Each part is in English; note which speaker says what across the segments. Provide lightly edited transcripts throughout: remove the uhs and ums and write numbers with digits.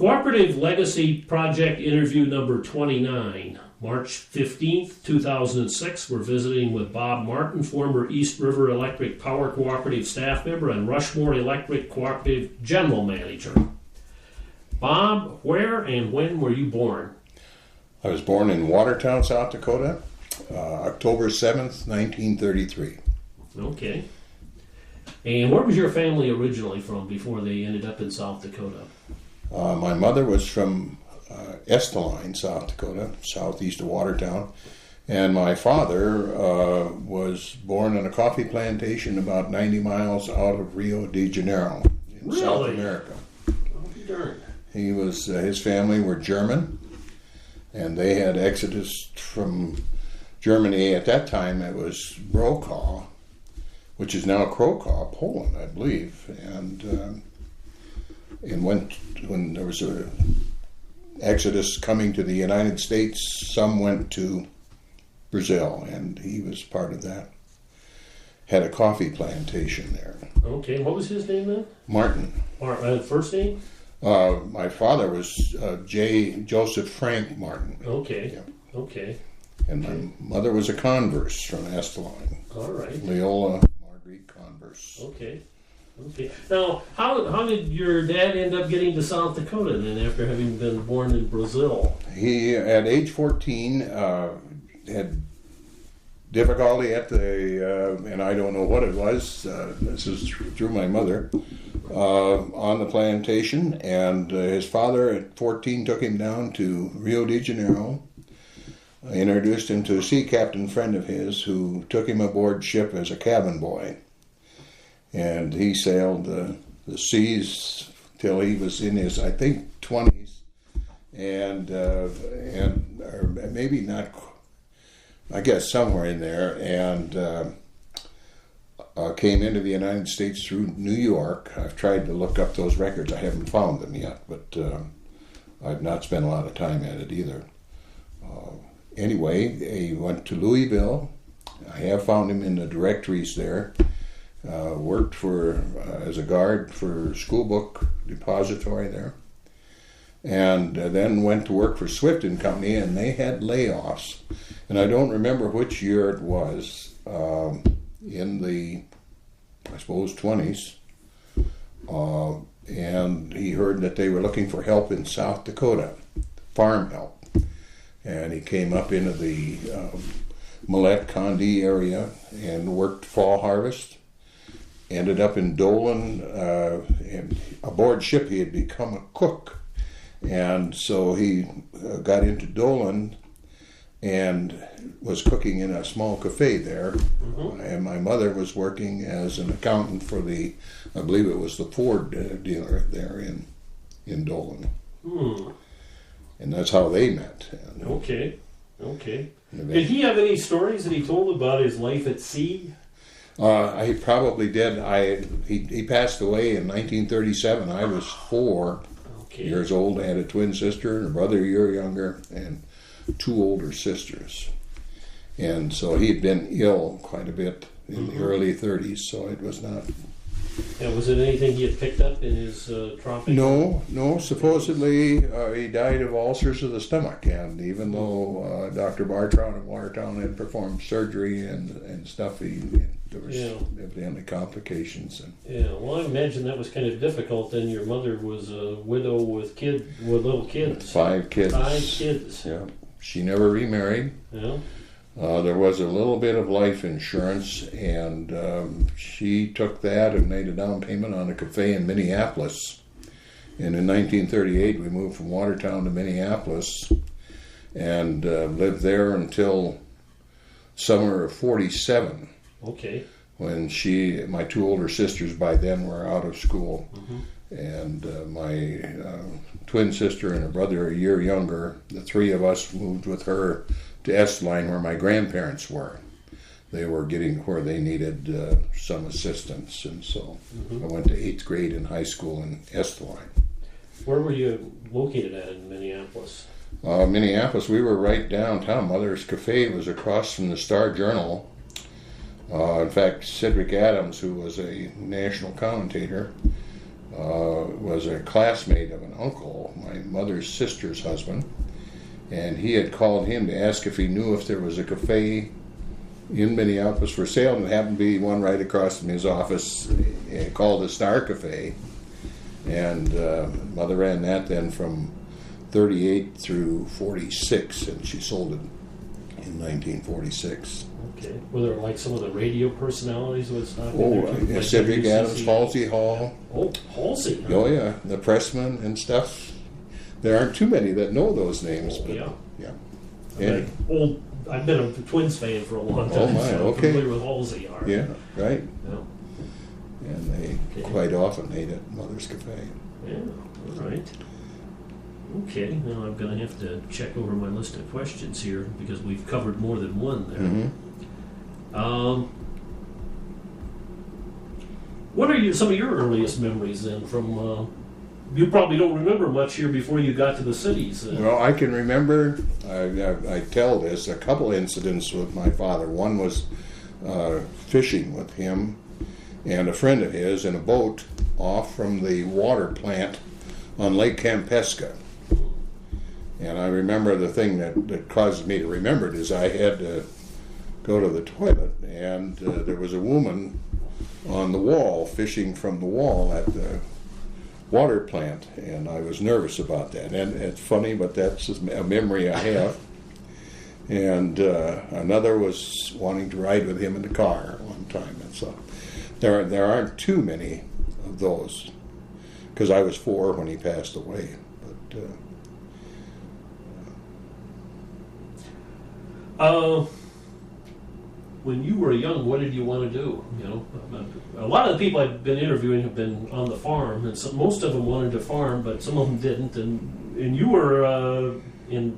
Speaker 1: Cooperative Legacy Project interview number 29. March 15th, 2006, we're visiting with Bob Martin, former East River Electric Power Cooperative staff member and Rushmore Electric Cooperative general manager. Bob, where and when were you born?
Speaker 2: I was born in Watertown, South Dakota, October 7th, 1933.
Speaker 1: Okay. And where was your family originally from before they ended up in South Dakota?
Speaker 2: My mother was from Esteline, South Dakota, southeast of Watertown. And my father was born on a coffee plantation about 90 miles out of Rio de Janeiro in South America.
Speaker 1: Oh, darn.
Speaker 2: He was, his family were German, and they had exodus from Germany. At that time, it was Brokaw, which is now Krakow, Poland, I believe. And when there was a exodus coming to the United States, some went to Brazil, and he was part of that. Had a coffee plantation there.
Speaker 1: Okay, what was his name then?
Speaker 2: Martin.
Speaker 1: First name?
Speaker 2: My father was Joseph Frank Martin.
Speaker 1: Okay.
Speaker 2: Yeah.
Speaker 1: Okay.
Speaker 2: And my mother was a Converse from Esteline.
Speaker 1: All right.
Speaker 2: Leola Marguerite Converse.
Speaker 1: Okay. Okay. Now, how did your dad end up getting to South Dakota then after having been born in Brazil?
Speaker 2: He, at age 14, had difficulty at the, and I don't know what it was, this is through my mother, on the plantation, and his father at 14 took him down to Rio de Janeiro, introduced him to a sea captain friend of his who took him aboard ship as a cabin boy. And he sailed the seas till he was in his, I think, 20s, and or maybe not, I guess somewhere in there, and came into the United States through New York. I've tried to look up those records. I haven't found them yet, but I've not spent a lot of time at it either. Anyway, he went to Louisville. I have found him in the directories there. Worked for as a guard for school book depository there, and then went to work for Swift and Company, and they had layoffs, and I don't remember which year it was, in the, I suppose, 20s, and he heard that they were looking for help in South Dakota, farm help, and he came up into the Millette-Condé area and worked fall harvest. Ended up in Dolan, and aboard ship he had become a cook, and so he got into Dolan and was cooking in a small cafe there, and my mother was working as an accountant for the, I believe it was the Ford dealer there in Dolan. And that's how they met. And,
Speaker 1: okay. Did he have any stories that he told about his life at sea?
Speaker 2: He probably did. He passed away in 1937. I was 4 years old. I had a twin sister and a brother a year younger and 2 older sisters. And so he had been ill quite a bit in the early 30s, so it was not...
Speaker 1: And was it anything he had picked up in his tropic?
Speaker 2: No. Supposedly he died of ulcers of the stomach, and even though Dr. Bartrown of Watertown had performed surgery and stuff, there was evidently complications.
Speaker 1: Yeah, well, I imagine that was kind of difficult. Then your mother was a widow with little kids.
Speaker 2: 5 kids.
Speaker 1: 5 kids.
Speaker 2: Yeah, she never remarried.
Speaker 1: Yeah.
Speaker 2: There was a little bit of life insurance, and she took that and made a down payment on a cafe in Minneapolis. And in 1938, we moved from Watertown to Minneapolis and lived there until summer of 47.
Speaker 1: Okay.
Speaker 2: When my 2 older sisters by then were out of school, and my twin sister and a brother a year younger, the 3 of us moved with her to Esteline, where my grandparents were. They were getting where they needed some assistance, and so I went to 8th grade in high school in Esteline.
Speaker 1: Where were you located at in Minneapolis?
Speaker 2: Minneapolis, we were right downtown. Mother's Cafe was across from the Star-Journal. In fact, Cedric Adams, who was a national commentator, was a classmate of an uncle, my mother's sister's husband, and he had called him to ask if he knew if there was a cafe in Minneapolis for sale, and it happened to be one right across from his office, called the Star Cafe. And Mother ran that then from 38 through 46, and she sold it in 1946.
Speaker 1: Okay. Were there like some of the radio personalities who would stop
Speaker 2: Oh,
Speaker 1: in there too? Like
Speaker 2: Cedric Adams,
Speaker 1: WCC?
Speaker 2: Halsey Hall.
Speaker 1: Oh, Halsey. Huh?
Speaker 2: Oh yeah, the Pressman and stuff. There aren't too many that know those names, but yeah.
Speaker 1: I've been a Twins fan for a long time.
Speaker 2: Oh my,
Speaker 1: so I'm
Speaker 2: okay.
Speaker 1: familiar with Halsey. Are.
Speaker 2: Yeah, right.
Speaker 1: Yeah.
Speaker 2: And they quite often ate at Mother's Cafe.
Speaker 1: Yeah. All right. Okay. Now I'm going to have to check over my list of questions here because we've covered more than one there.
Speaker 2: Mm-hmm.
Speaker 1: What are some of your earliest memories then from? You probably don't remember much here before you got to the cities.
Speaker 2: Well, I can remember, I tell this, a couple incidents with my father. One was fishing with him and a friend of his in a boat off from the water plant on Lake Kampesca. And I remember the thing that causes me to remember it is I had to go to the toilet, and there was a woman on the wall fishing from the wall at the water plant, and I was nervous about that. And it's funny, but that's just a memory I have. And another was wanting to ride with him in the car one time, and so there aren't too many of those because I was 4 when he passed away. But
Speaker 1: when you were young, what did you want to do? You know, a lot of the people I've been interviewing have been on the farm, and most of them wanted to farm, but some of them didn't. And you were in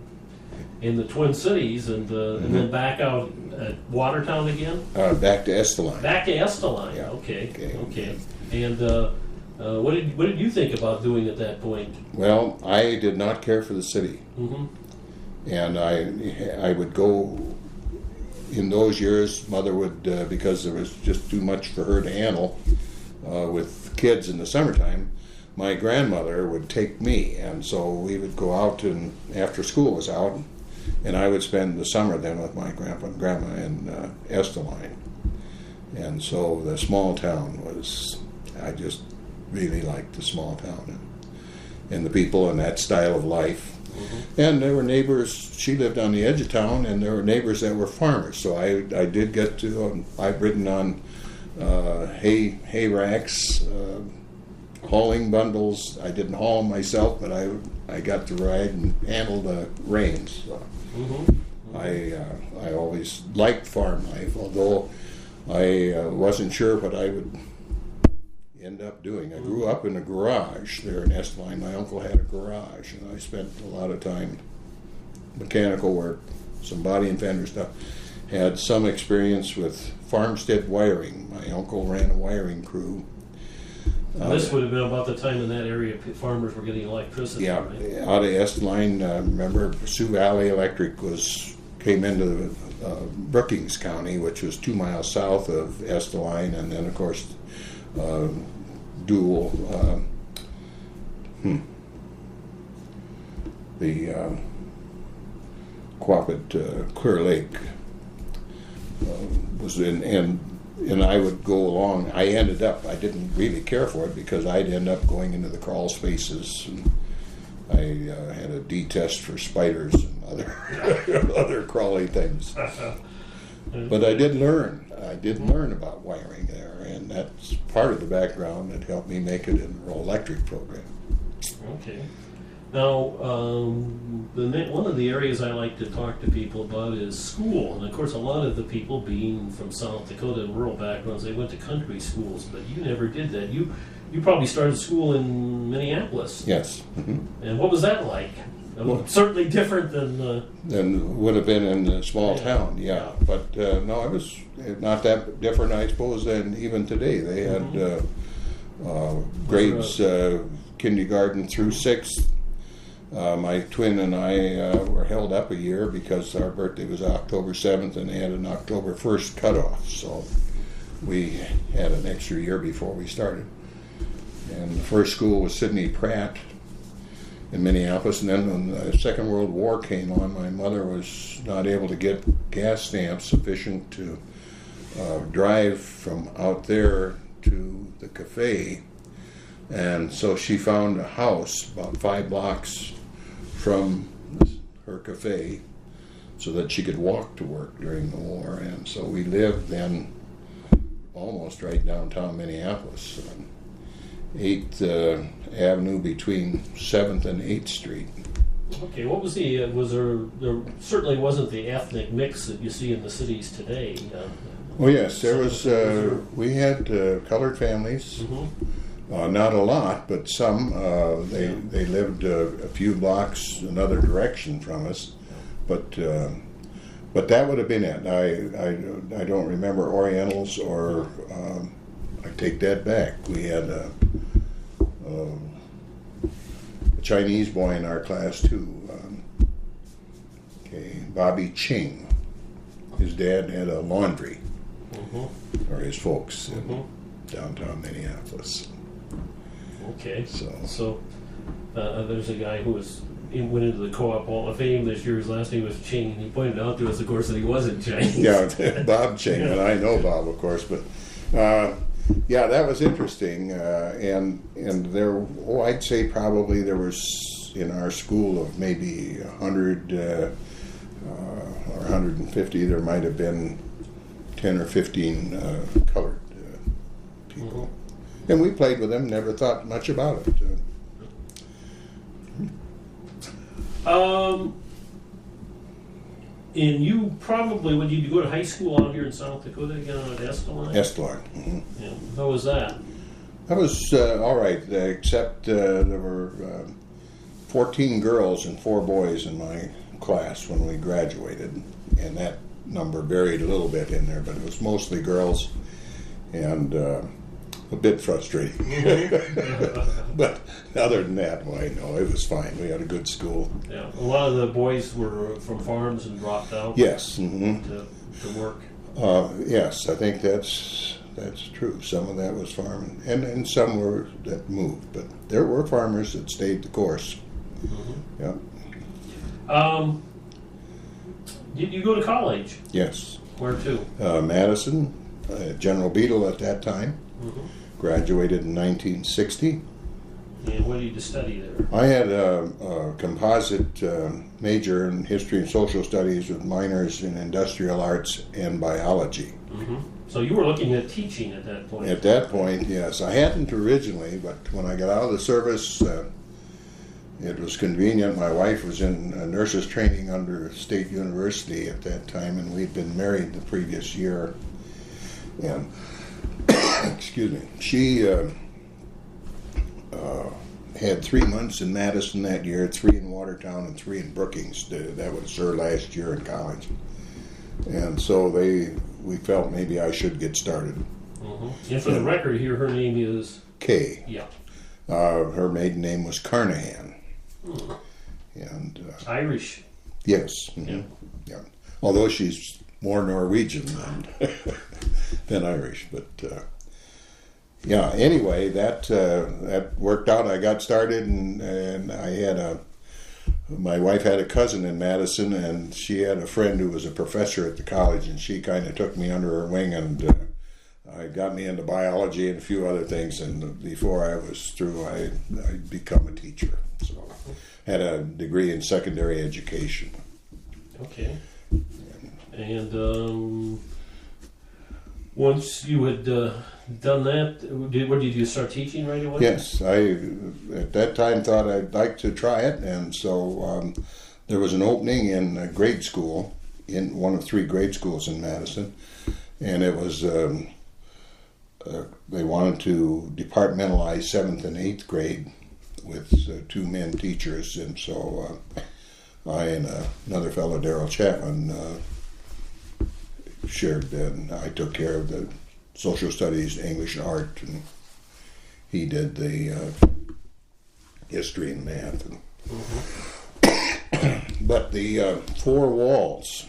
Speaker 1: the Twin Cities, and then back out at Watertown again.
Speaker 2: Back to Esteline.
Speaker 1: Back to Esteline.
Speaker 2: Yeah.
Speaker 1: Okay. And what did you think about doing at that point?
Speaker 2: Well, I did not care for the city, and I would go. In those years, Mother would, because there was just too much for her to handle with kids in the summertime, my grandmother would take me, and so we would go out, and after school was out, and I would spend the summer then with my grandpa and grandma in Esteline. And so the small town was, I just really liked the small town and the people and that style of life. And there were neighbors, she lived on the edge of town, and there were neighbors that were farmers. So I did get to, I've ridden on hay racks, hauling bundles. I didn't haul them myself, but I got to ride and handle the reins. So I always liked farm life, although I wasn't sure what I would end up doing. I grew up in a garage there in Esteline. My uncle had a garage, and I spent a lot of time mechanical work, some body and fender stuff. Had some experience with farmstead wiring. My uncle ran a wiring crew.
Speaker 1: This would have been about the time in that area farmers were getting electricity.
Speaker 2: Yeah,
Speaker 1: right?
Speaker 2: Out of Esteline. Remember, Sioux Valley Electric came into Brookings County, which was 2 miles south of Esteline, and then of course the Quapac Clear Lake was in, and I would go along. I didn't really care for it because I'd end up going into the crawl spaces, and I had a detest for spiders and other crawly things. But I did learn. I did learn about wiring there, and that's part of the background that helped me make it in the rural electric program.
Speaker 1: Okay. Now, one of the areas I like to talk to people about is school. And of course, a lot of the people being from South Dakota and rural backgrounds, they went to country schools, but you never did that. You probably started school in Minneapolis.
Speaker 2: Yes.
Speaker 1: And what was that like? Well, certainly different
Speaker 2: than would have been in a small town, yeah. But no, it was not that different, I suppose, than even today. They had grades kindergarten through 6th. My twin and I were held up a year because our birthday was October 7th, and they had an October 1st cutoff. So we had an extra year before we started. And the first school was Sidney Pratt in Minneapolis. And then when the Second World War came on, my mother was not able to get gas stamps sufficient to drive from out there to the cafe. And so she found a house about 5 blocks from her cafe so that she could walk to work during the war. And so we lived then almost right downtown Minneapolis on 8th Avenue between 7th and 8th Street.
Speaker 1: Okay, what was there certainly wasn't the ethnic mix that you see in the cities today.
Speaker 2: Oh yes, there was, we had colored families.
Speaker 1: Mm-hmm.
Speaker 2: Not a lot, but some. They lived a few blocks another direction from us, but that would have been it. I don't remember Orientals or I take that back. We had a Chinese boy in our class too. Bobby Ching. His dad had a laundry, or his folks in downtown Minneapolis.
Speaker 1: Okay, so there's a guy who went into the Co-op Hall of Fame this year. His last name was Ching, and he pointed out to us, of course, that he wasn't Chinese.
Speaker 2: Yeah, Bob Ching, and I know Bob, of course, but yeah, that was interesting. And there, I'd say probably there was in our school of maybe 100 or 150. There might have been 10 or 15 colored people. And we played with them, never thought much about it.
Speaker 1: And you probably, when you go to high school out here in South Dakota, again on Estelon?
Speaker 2: Estelon.
Speaker 1: Yeah. How was that?
Speaker 2: That was all right, except there were 14 girls and 4 boys in my class when we graduated. And that number varied a little bit in there, but it was mostly girls. And a bit frustrating. But other than that, well, no, it was fine. We had a good school.
Speaker 1: Yeah, a lot of the boys were from farms and dropped out.
Speaker 2: Yes.
Speaker 1: To work.
Speaker 2: Yes, I think that's true. Some of that was farming, and some were that moved, but there were farmers that stayed the course. Yeah.
Speaker 1: Did you go to college?
Speaker 2: Yes.
Speaker 1: Where to?
Speaker 2: Madison, General Beadle at that time. Graduated in 1960.
Speaker 1: And what did you study there?
Speaker 2: I had a composite major in history and social studies with minors in industrial arts and biology.
Speaker 1: So you were looking at teaching at that point?
Speaker 2: At that point, yes. I hadn't originally, but when I got out of the service, it was convenient. My wife was in nurses training under State University at that time, and we'd been married the previous year. And excuse me, she had 3 months in Madison that year, 3 in Watertown, and 3 in Brookings. That was her last year in college. And so we felt maybe I should get started.
Speaker 1: And for the record here, her name is?
Speaker 2: Kay.
Speaker 1: Yeah.
Speaker 2: Her maiden name was Carnahan. And
Speaker 1: Irish.
Speaker 2: Yes.
Speaker 1: Yeah.
Speaker 2: Although she's more Norwegian than Irish, but yeah. Anyway, that worked out. I got started, and I had my wife had a cousin in Madison, and she had a friend who was a professor at the college, and she kind of took me under her wing and got me into biology and a few other things. And before I was through, I'd become a teacher. So had a degree in secondary education.
Speaker 1: Okay. And once you had done that, did you start teaching right away?
Speaker 2: Yes, I at that time thought I'd like to try it, and so there was an opening in a grade school, in one of 3 grade schools in Madison, and it was they wanted to departmentalize 7th and 8th grade with 2 men teachers, and so I and another fellow, Darrell Chapman, shared that, and I took care of the social studies, English, and art, and he did the history and math. But the 4 walls,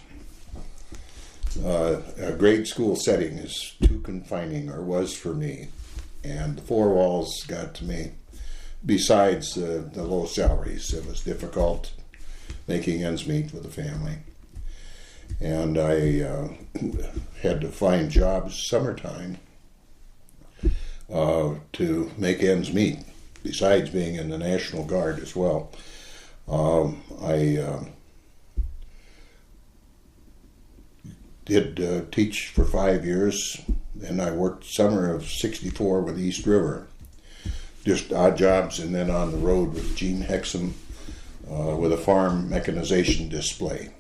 Speaker 2: a grade school setting is too confining, or was for me. and the four walls got to me. Besides the low salaries, it was difficult making ends meet with the family. And I had to find jobs summertime to make ends meet, besides being in the National Guard as well. I did teach for 5 years, and I worked summer of '64 with East River. Just odd jobs, and then on the road with Gene Hexum with a farm mechanization display.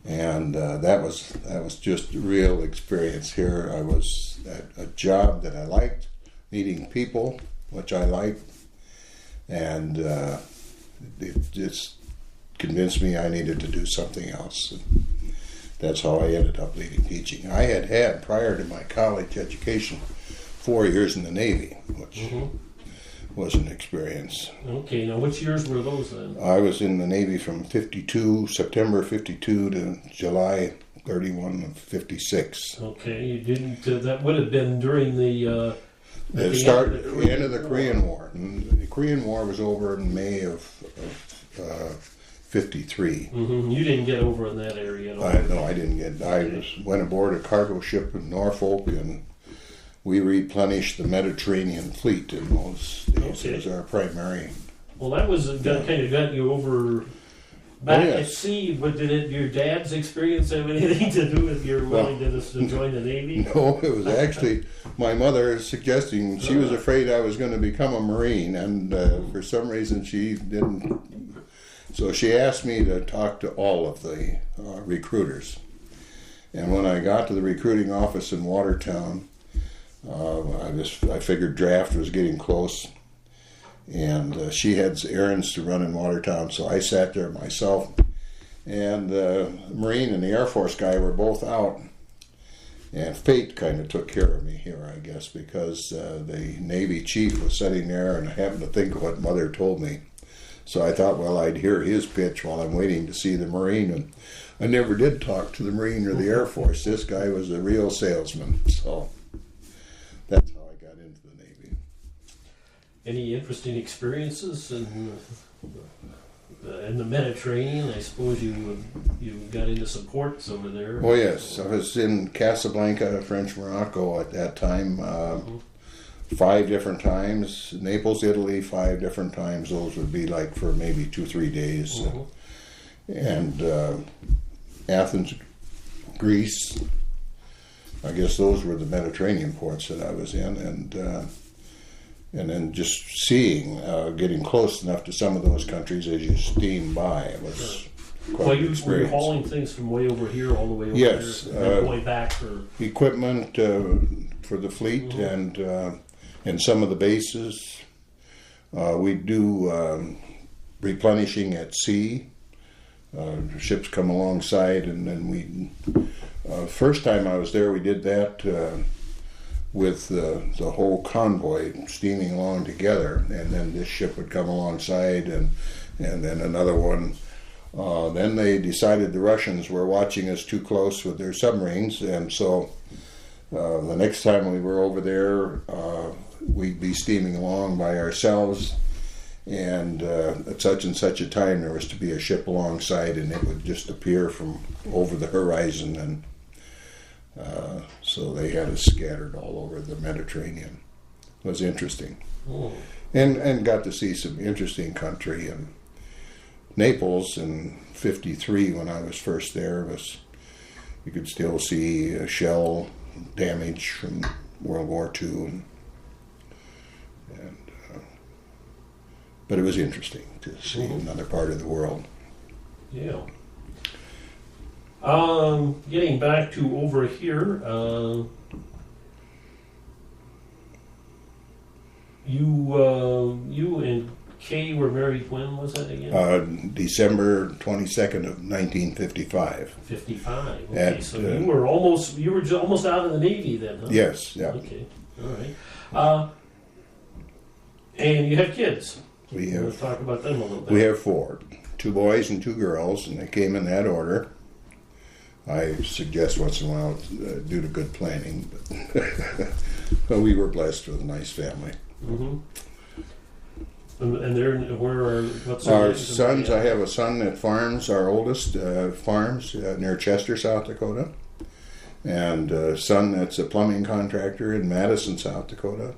Speaker 2: And that was just a real experience here. I was at a job that I liked, meeting people, which I liked, and it just convinced me I needed to do something else. And that's how I ended up leading teaching. I had prior to my college education 4 years in the Navy, which was an experience.
Speaker 1: Okay, now which years were those then?
Speaker 2: I was in the Navy from September 52 to July 31 of 56.
Speaker 1: Okay, you didn't, that would have been during the
Speaker 2: end of the Korean War. And the Korean War was over in May of 53.
Speaker 1: You didn't get over in that area at all?
Speaker 2: No, I didn't get. I went aboard a cargo ship in Norfolk, and we replenished the Mediterranean fleet in those days. It was our primary.
Speaker 1: Well, that was kind of got you over back at sea. But did your dad's experience have anything to do with your willingness to join the Navy?
Speaker 2: No, it was actually my mother suggesting. She was afraid I was going to become a Marine, and for some reason she didn't. So she asked me to talk to all of the recruiters. And when I got to the recruiting office in Watertown, I figured draft was getting close, and she had errands to run in Watertown, so I sat there myself. And the Marine and the Air Force guy were both out, and fate kind of took care of me here, I guess, because the Navy chief was sitting there, and I happened to think of what Mother told me. So I thought, well, I'd hear his pitch while I'm waiting to see the Marine, and I never did talk to the Marine or the Air Force. This guy was a real salesman, so that's how I got into the Navy.
Speaker 1: Any interesting experiences in the Mediterranean? I suppose you got into some ports over there.
Speaker 2: Oh yes, I was in Casablanca, French Morocco at that time, 5 different times. Naples, Italy, 5 different times. Those would be like for maybe 2-3 days. And Athens, Greece. I guess those were the Mediterranean ports that I was in, and then just seeing, getting close enough to some of those countries as you steam by. It was quite an experience.
Speaker 1: Were you hauling things from way over here all the way over
Speaker 2: yes,
Speaker 1: there? Going back for
Speaker 2: equipment for the fleet and some of the bases. We do replenishing at sea. Ships come alongside, and then we. First time I was there, we did that with the whole convoy steaming along together, and then this ship would come alongside, and then another one. Then they decided the Russians were watching us too close with their submarines, and so the next time we were over there, we'd be steaming along by ourselves. And at such and such a time, there was to be a ship alongside, and it would just appear from over the horizon, and so they had us scattered all over the Mediterranean. It was interesting, and got to see some interesting country. And Naples in '53, when I was first there, you could still see shell damage from World War II, but it was interesting to see another part of the world.
Speaker 1: Yeah. Getting back to over here, you and Kay were married when was that again?
Speaker 2: December 22nd of 1955.
Speaker 1: 55. Okay, so you were almost out of the Navy then, huh?
Speaker 2: Yes. Yeah.
Speaker 1: Okay. All right. And you have kids. We'll talk about them a little bit.
Speaker 2: We have 4, 2 boys and 2 girls, and they came in that order. I suggest once in a while due to good planning, but But we were blessed with a nice family.
Speaker 1: Mm-hmm. And they're what's
Speaker 2: our sons? I have a son that farms. Our oldest farms near Chester, South Dakota, and a son that's a plumbing contractor in Madison, South Dakota.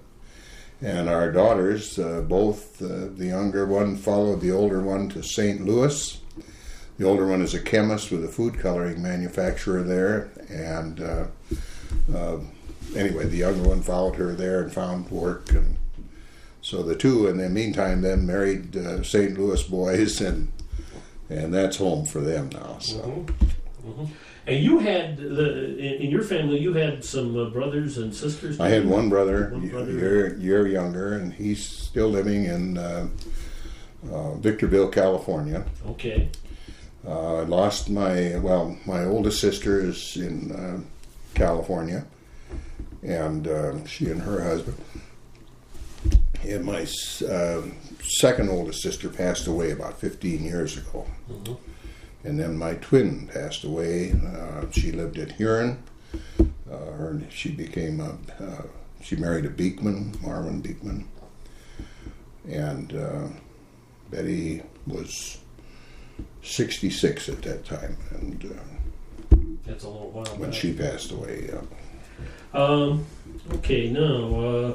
Speaker 2: And our daughters, both the younger one followed the older one to St. Louis. The older one is a chemist with a food coloring manufacturer there, and anyway, the younger one followed her there and found work. And so the two, in the meantime, then married St. Louis boys, and that's home for them now. So.
Speaker 1: Mm-hmm. Mm-hmm. And you had in your family, you had some brothers and sisters.
Speaker 2: I had one brother, year younger, and he's still living in Victorville, California.
Speaker 1: Okay.
Speaker 2: I lost my oldest sister is in California, and she and her husband. And my second oldest sister passed away about 15 years ago. Mm-hmm. And then my twin passed away. She lived at Huron. She married a Beekman, Marvin Beekman. And Betty was 66 at that time. And
Speaker 1: that's a little while
Speaker 2: when
Speaker 1: back.
Speaker 2: She passed away, yeah.
Speaker 1: Okay, now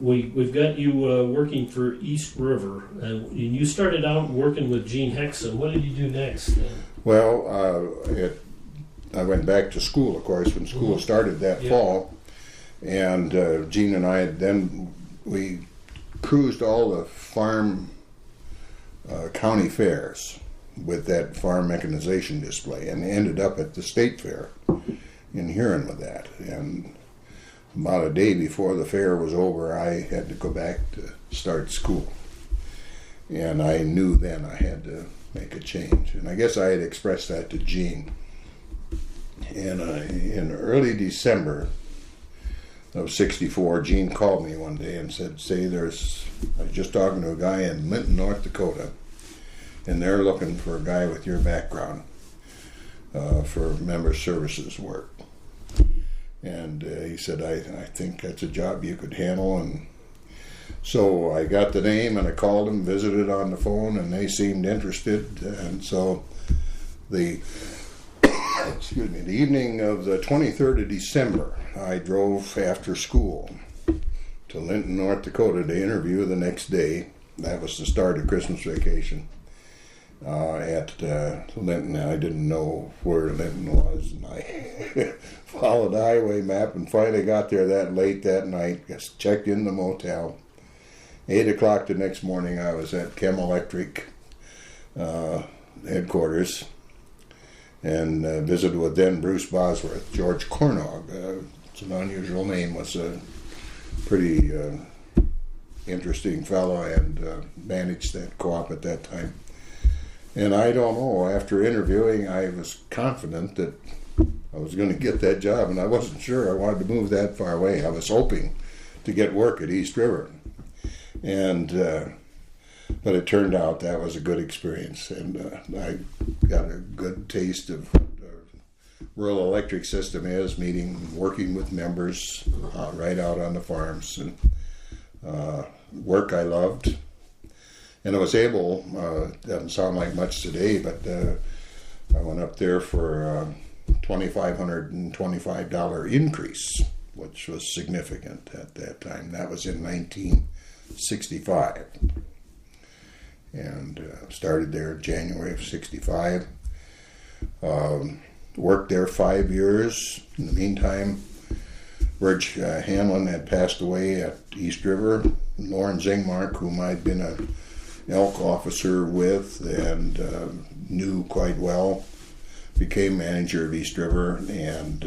Speaker 1: we've got you working for East River, and you started out working with Gene Hexon. What did you do next?
Speaker 2: Well, I went back to school, of course, when school mm-hmm. started that fall, and Gene and I we cruised all the farm county fairs with that farm mechanization display, and ended up at the state fair in Huron with that. And about a day before the fair was over, I had to go back to start school. And I knew then I had to make a change. And I guess I had expressed that to Gene. And in early December of '64, Gene called me one day and said, I was just talking to a guy in Linton, North Dakota, and they're looking for a guy with your background for member services work. And he said, I think that's a job you could handle. And so I got the name and I called them, visited on the phone, and they seemed interested. And so the evening of the 23rd of December, I drove after school to Linton, North Dakota to interview the next day. That was the start of Christmas vacation. At Linton. I didn't know where Linton was, and I followed the highway map and finally got there that late that night. Just checked in the motel. 8 o'clock the next morning, I was at Chem Electric headquarters and visited with then Bruce Bosworth. George Cornog, it's an unusual name, was a pretty interesting fellow and managed that co-op at that time. And I don't know, after interviewing, I was confident that I was going to get that job, and I wasn't sure I wanted to move that far away. I was hoping to get work at East River. And but it turned out that was a good experience, and I got a good taste of what the rural electric system is, working with members right out on the farms, and work I loved. And I was able, doesn't sound like much today, but I went up there for $2,525 increase, which was significant at that time. That was in 1965. And started there in January of 65. Worked there 5 years. In the meantime, Rich Hanlon had passed away at East River. Lauren Zingmark, whom I'd been a elk officer with and knew quite well, became manager of East River, and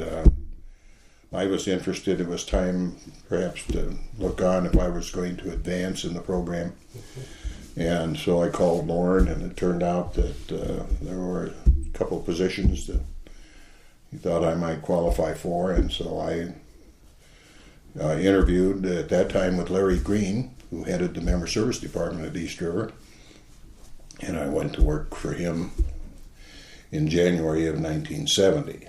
Speaker 2: I was interested. It was time perhaps to look on if I was going to advance in the program. And so I called Lauren, and it turned out that there were a couple of positions that he thought I might qualify for, and so I interviewed at that time with Larry Green, who headed the member service department at East River, and I went to work for him in January of 1970.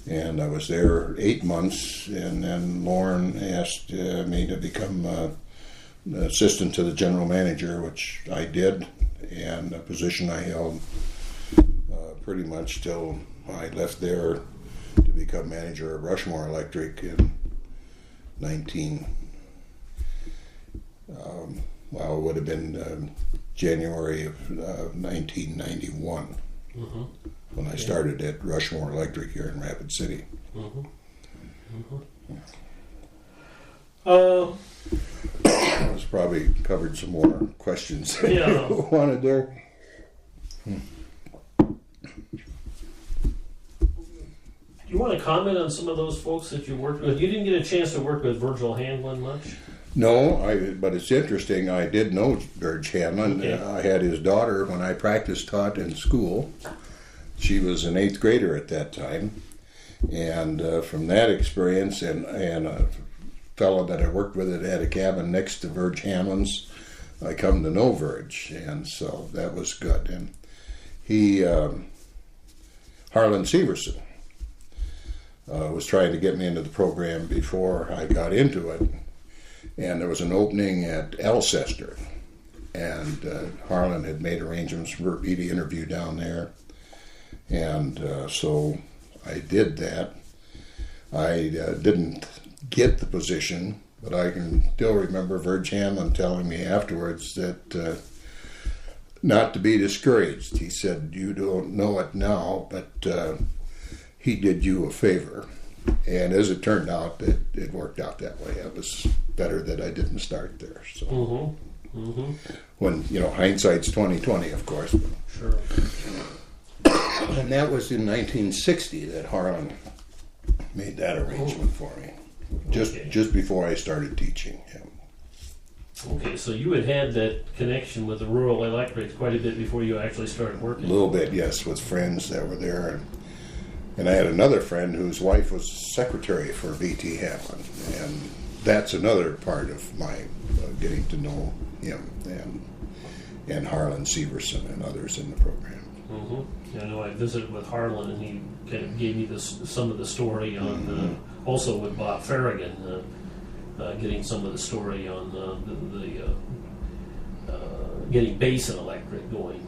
Speaker 2: And I was there 8 months, and then Lauren asked me to become assistant to the general manager, which I did, and a position I held pretty much till I left there to become manager of Rushmore Electric in it would have been January of 1991 when I started at Rushmore Electric here in Rapid City. That's probably covered some more questions that you wanted there.
Speaker 1: Do you want to comment on some of those folks that you worked with? You didn't get a chance to work with Virgil Hanlon much?
Speaker 2: No, but it's interesting. I did know George Hanlon.
Speaker 1: Okay.
Speaker 2: I had his daughter when I taught in school. She was an 8th grader at that time. And from that experience, and a fellow that I worked with that had a cabin next to Virg Hanlon's, I come to know Virg. And so that was good. And he, Harlan Severson, was trying to get me into the program before I got into it. And there was an opening at Alcester. And Harlan had made arrangements for me to interview down there. And so I did that. I didn't get the position, but I can still remember Virg Hanlon telling me afterwards that not to be discouraged. He said, "You don't know it now, but he did you a favor." And as it turned out, it worked out that way. It was better that I didn't start there. So, when hindsight's 20/20, of course.
Speaker 1: Sure.
Speaker 2: And that was in 1960 that Harlan made that arrangement for me, just before I started teaching him.
Speaker 1: Okay, so you had that connection with the rural electrics quite a bit before you actually started working.
Speaker 2: A little bit, yes, with friends that were there. And I had another friend whose wife was secretary for V.T. Hanlon, and that's another part of my getting to know him and Harlan Severson and others in the program.
Speaker 1: I know I visited with Harlan, and he kind of gave me some of the story on, also with Bob Farragon, getting some of the story on getting Basin Electric going,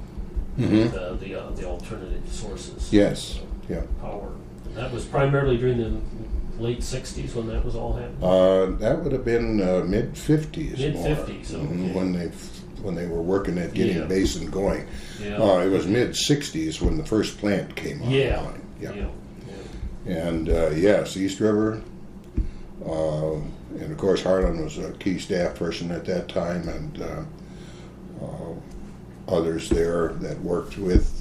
Speaker 1: the alternative sources.
Speaker 2: Yes, yeah.
Speaker 1: Power. And that was primarily during the late 60s when that was all happening?
Speaker 2: That would have been mid-50s.
Speaker 1: Mid-50s, okay.
Speaker 2: When they were working at getting Basin going.
Speaker 1: Yeah.
Speaker 2: It was mid-60s when the first plant came online.
Speaker 1: Yeah.
Speaker 2: And yes, East River. And of course Harlan was a key staff person at that time, and others there that worked with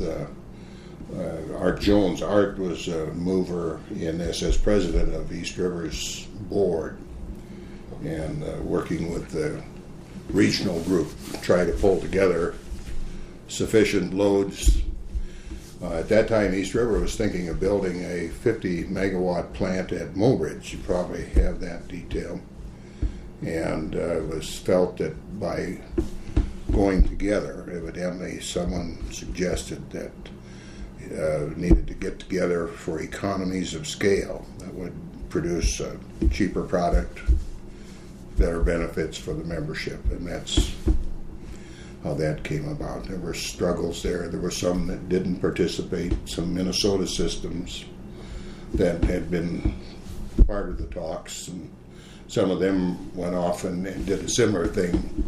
Speaker 2: Art Jones. Art was a mover in this as president of East River's board, and working with the regional group to try to pull together sufficient loads. At that time, East River was thinking of building a 50 megawatt plant at Mobridge. You probably have that detail. And it was felt that by going together, evidently someone suggested that needed to get together for economies of scale that would produce a cheaper product, better benefits for the membership, and that's how that came about. There were struggles there. There were some that didn't participate, some Minnesota systems that had been part of the talks, and some of them went off and did a similar thing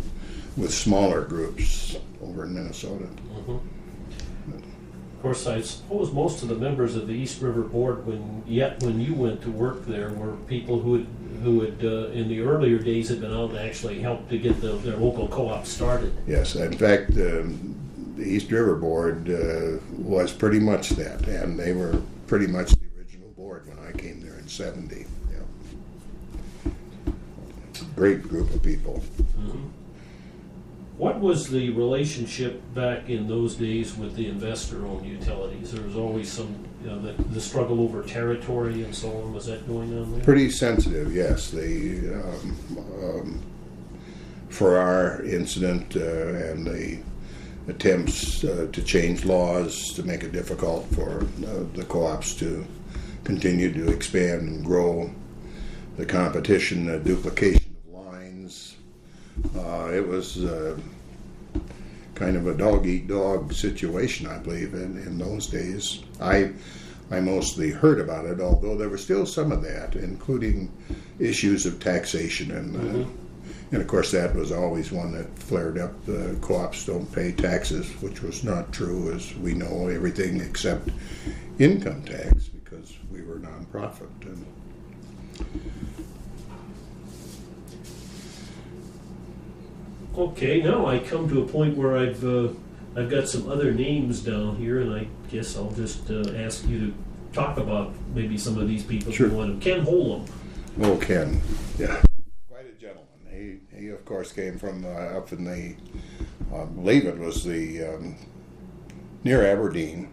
Speaker 2: with smaller groups over in Minnesota.
Speaker 1: Of course, I suppose most of the members of the East River Board, when you went to work there, were people who had in the earlier days had been out and actually helped to get their local co-op started.
Speaker 2: Yes, in fact, the East River Board was pretty much that, and they were pretty much the original board when I came there in '70. Yeah. Great group of people.
Speaker 1: What was the relationship back in those days with the investor-owned utilities? There was always some, the struggle over territory and so on. Was that going on there?
Speaker 2: Pretty sensitive, yes. They, for our incident and the attempts to change laws to make it difficult for the co-ops to continued to expand and grow. The competition, the duplication of lines. It was kind of a dog-eat-dog situation, I believe, in those days. I mostly heard about it, although there was still some of that, including issues of taxation. And of course, that was always one that flared up. The co-ops don't pay taxes, which was not true, as we know, everything except income tax, because we were nonprofit.
Speaker 1: Okay, now I come to a point where I've got some other names down here, and I guess I'll just ask you to talk about maybe some of these people.
Speaker 2: Sure.
Speaker 1: If you want to. Ken Holum.
Speaker 2: Oh, Ken, yeah, quite a gentleman. He of course came from up in the, I believe it was the near Aberdeen.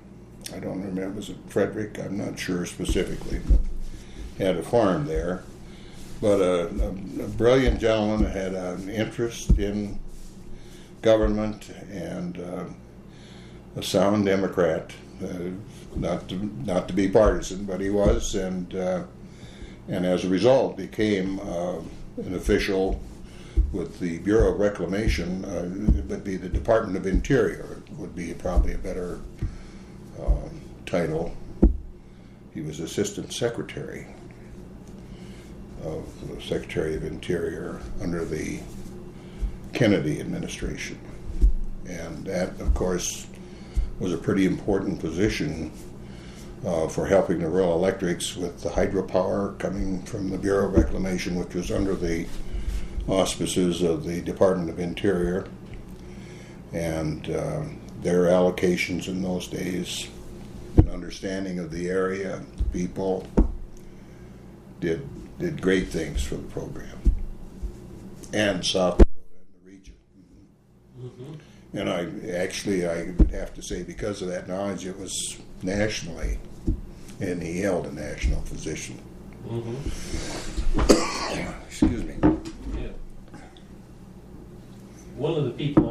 Speaker 2: I don't remember. Was it Frederick? I'm not sure specifically, but had a farm there. But a brilliant gentleman that had an interest in government and a sound Democrat. Not to be partisan, but he was, and as a result became an official with the Bureau of Reclamation. It would be the Department of Interior. Would be probably a better title. He was Assistant Secretary of the Secretary of Interior under the Kennedy administration. And that, of course, was a pretty important position for helping the rural electrics with the hydropower coming from the Bureau of Reclamation, which was under the auspices of the Department of Interior. And their allocations in those days, an understanding of the area, people, did great things for the program, and South Dakota and the region. Mm-hmm. And I would have to say, because of that knowledge, it was nationally, and he held a national position. Mm-hmm. Excuse me.
Speaker 1: Yeah. One of the people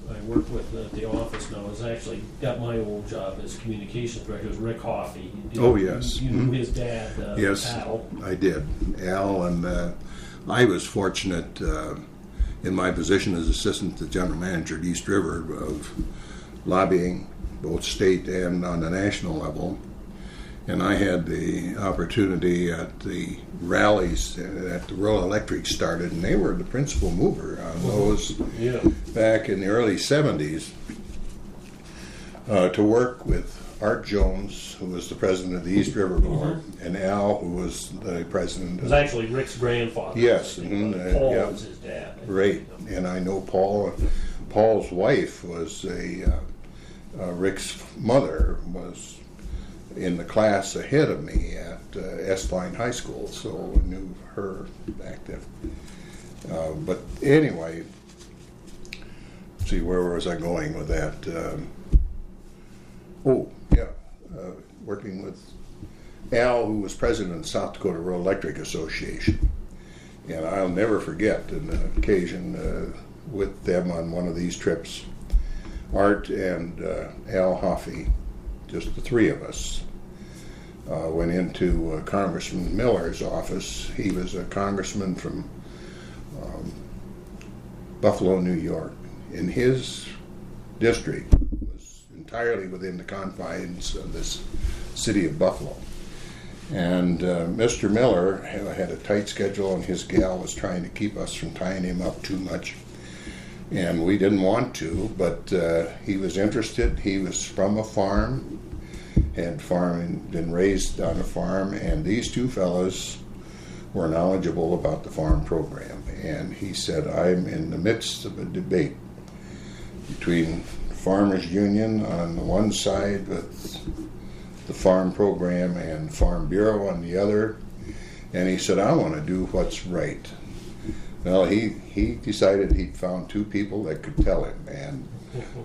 Speaker 1: I work with at the office now has actually got my old job as communications director, is Rick Hoffey.
Speaker 2: Oh, yes.
Speaker 1: You knew his dad,
Speaker 2: yes,
Speaker 1: Al.
Speaker 2: I did. Al, and I was fortunate in my position as assistant to general manager at East River of lobbying, both state and on the national level. And I had the opportunity at the rallies that the Rural Electric started, and they were the principal mover on those back in the early 70s, to work with Art Jones, who was the president of the East River Board, and Al, who was the president.
Speaker 1: It was actually Rick's grandfather.
Speaker 2: Yes.
Speaker 1: Paul was his dad.
Speaker 2: Right. And I know Paul. Paul's wife was Rick's mother was in the class ahead of me at Estline High School, so I knew her back then. But anyway, let's see, where was I going with that? Working with Al, who was president of the South Dakota Rural Electric Association. And I'll never forget an occasion with them on one of these trips. Art and Al Hoffey, just the three of us, went into Congressman Miller's office. He was a congressman from Buffalo, New York. In his district was entirely within the confines of this city of Buffalo. And Mr. Miller had a tight schedule, and his gal was trying to keep us from tying him up too much. And we didn't want to, but he was interested. He was from a farm, had been raised on a farm, and these two fellows were knowledgeable about the farm program. And he said, I'm in the midst of a debate between Farmers Union on the one side with the farm program and Farm Bureau on the other. And he said, I want to do what's right. Well, he decided he'd found two people that could tell him, and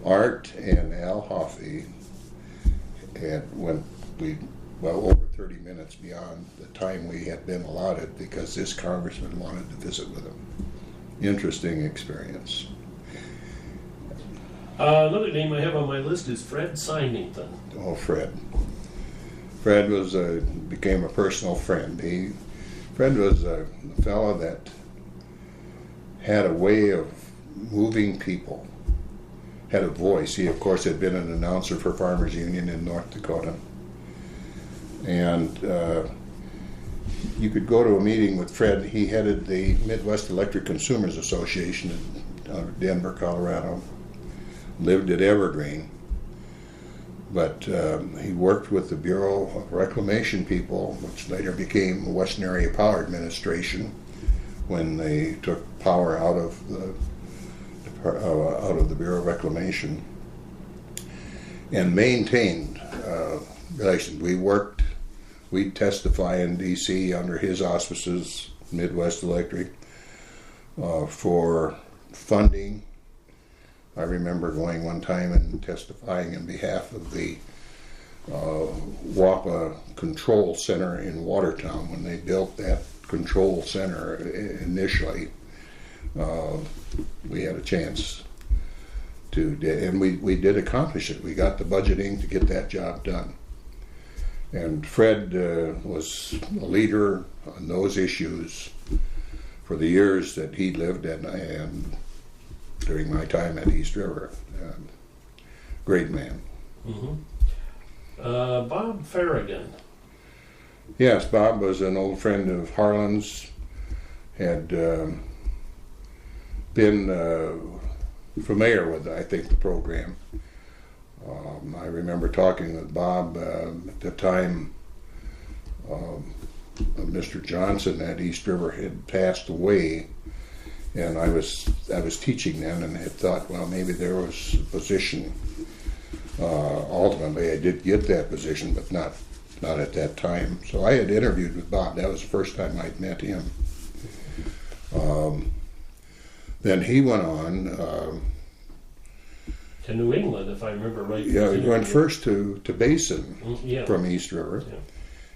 Speaker 2: Art and Al Hoffey went over 30 minutes beyond the time we had been allotted because this congressman wanted to visit with him. Interesting experience.
Speaker 1: Another name I have on my list is Fred Symington.
Speaker 2: Oh, Fred. Fred became a personal friend. Fred was a fellow that had a way of moving people, had a voice. He, of course, had been an announcer for Farmers Union in North Dakota. And you could go to a meeting with Fred. He headed the Midwest Electric Consumers Association in Denver, Colorado. Lived at Evergreen. But he worked with the Bureau of Reclamation people, which later became the Western Area Power Administration, when they took power out of the Bureau of Reclamation, and maintained relations. We'd testify in D.C. under his auspices, Midwest Electric, for funding. I remember going one time and testifying in behalf of the WAPA Control Center in Watertown when they built that control center initially. We had a chance to, and we did accomplish it. We got the budgeting to get that job done. And Fred was a leader on those issues for the years that he lived and during my time at East River. Great man.
Speaker 1: Mm-hmm. Bob Farragon.
Speaker 2: Yes, Bob was an old friend of Harlan's, had been familiar with, I think, the program. I remember talking with Bob at the time Mr. Johnson at East River had passed away, and I was teaching then and had thought, well, maybe there was a position. Ultimately, I did get that position, but not at that time. So I had interviewed with Bob. That was the first time I'd met him. Then he went on
Speaker 1: to New England, if I remember right.
Speaker 2: Yeah, he went first to Basin from East River,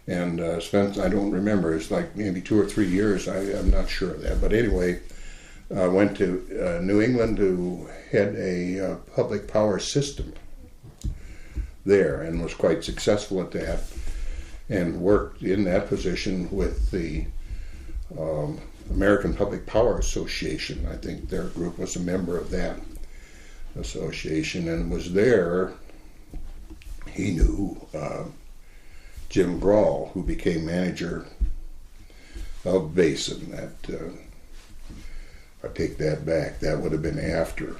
Speaker 2: and spent, I don't remember, it's like maybe 2 or 3 years. I'm not sure of that, but anyway, went to New England to head a public power system there, and was quite successful at that, and worked in that position with the American Public Power Association. I think their group was a member of that association, and was there. He knew Jim Groth, who became manager of Basin. I take that back. That would have been after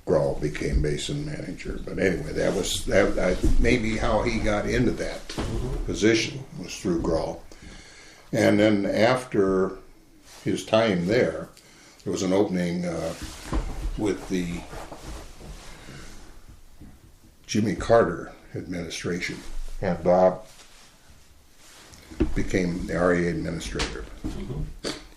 Speaker 2: Groth became Basin manager. But anyway, that maybe how he got into that position was through Groth. And then after his time there was an opening with the Jimmy Carter administration, and Bob became the REA administrator. Mm-hmm.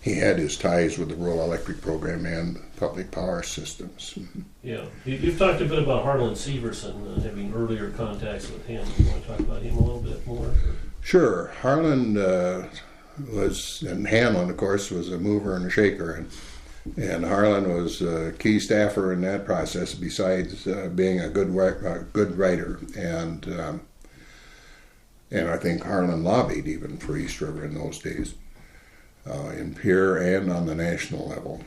Speaker 2: He had his ties with the rural electric program and public power systems.
Speaker 1: Yeah, you've talked a bit about Harlan Severson, having earlier contacts with him. You want to talk about him a little bit more?
Speaker 2: Sure. Harlan was, and Hanlon, of course, was a mover and a shaker, and Harlan was a key staffer in that process, besides being a good writer, and I think Harlan lobbied even for East River in those days, in Pierre and on the national level,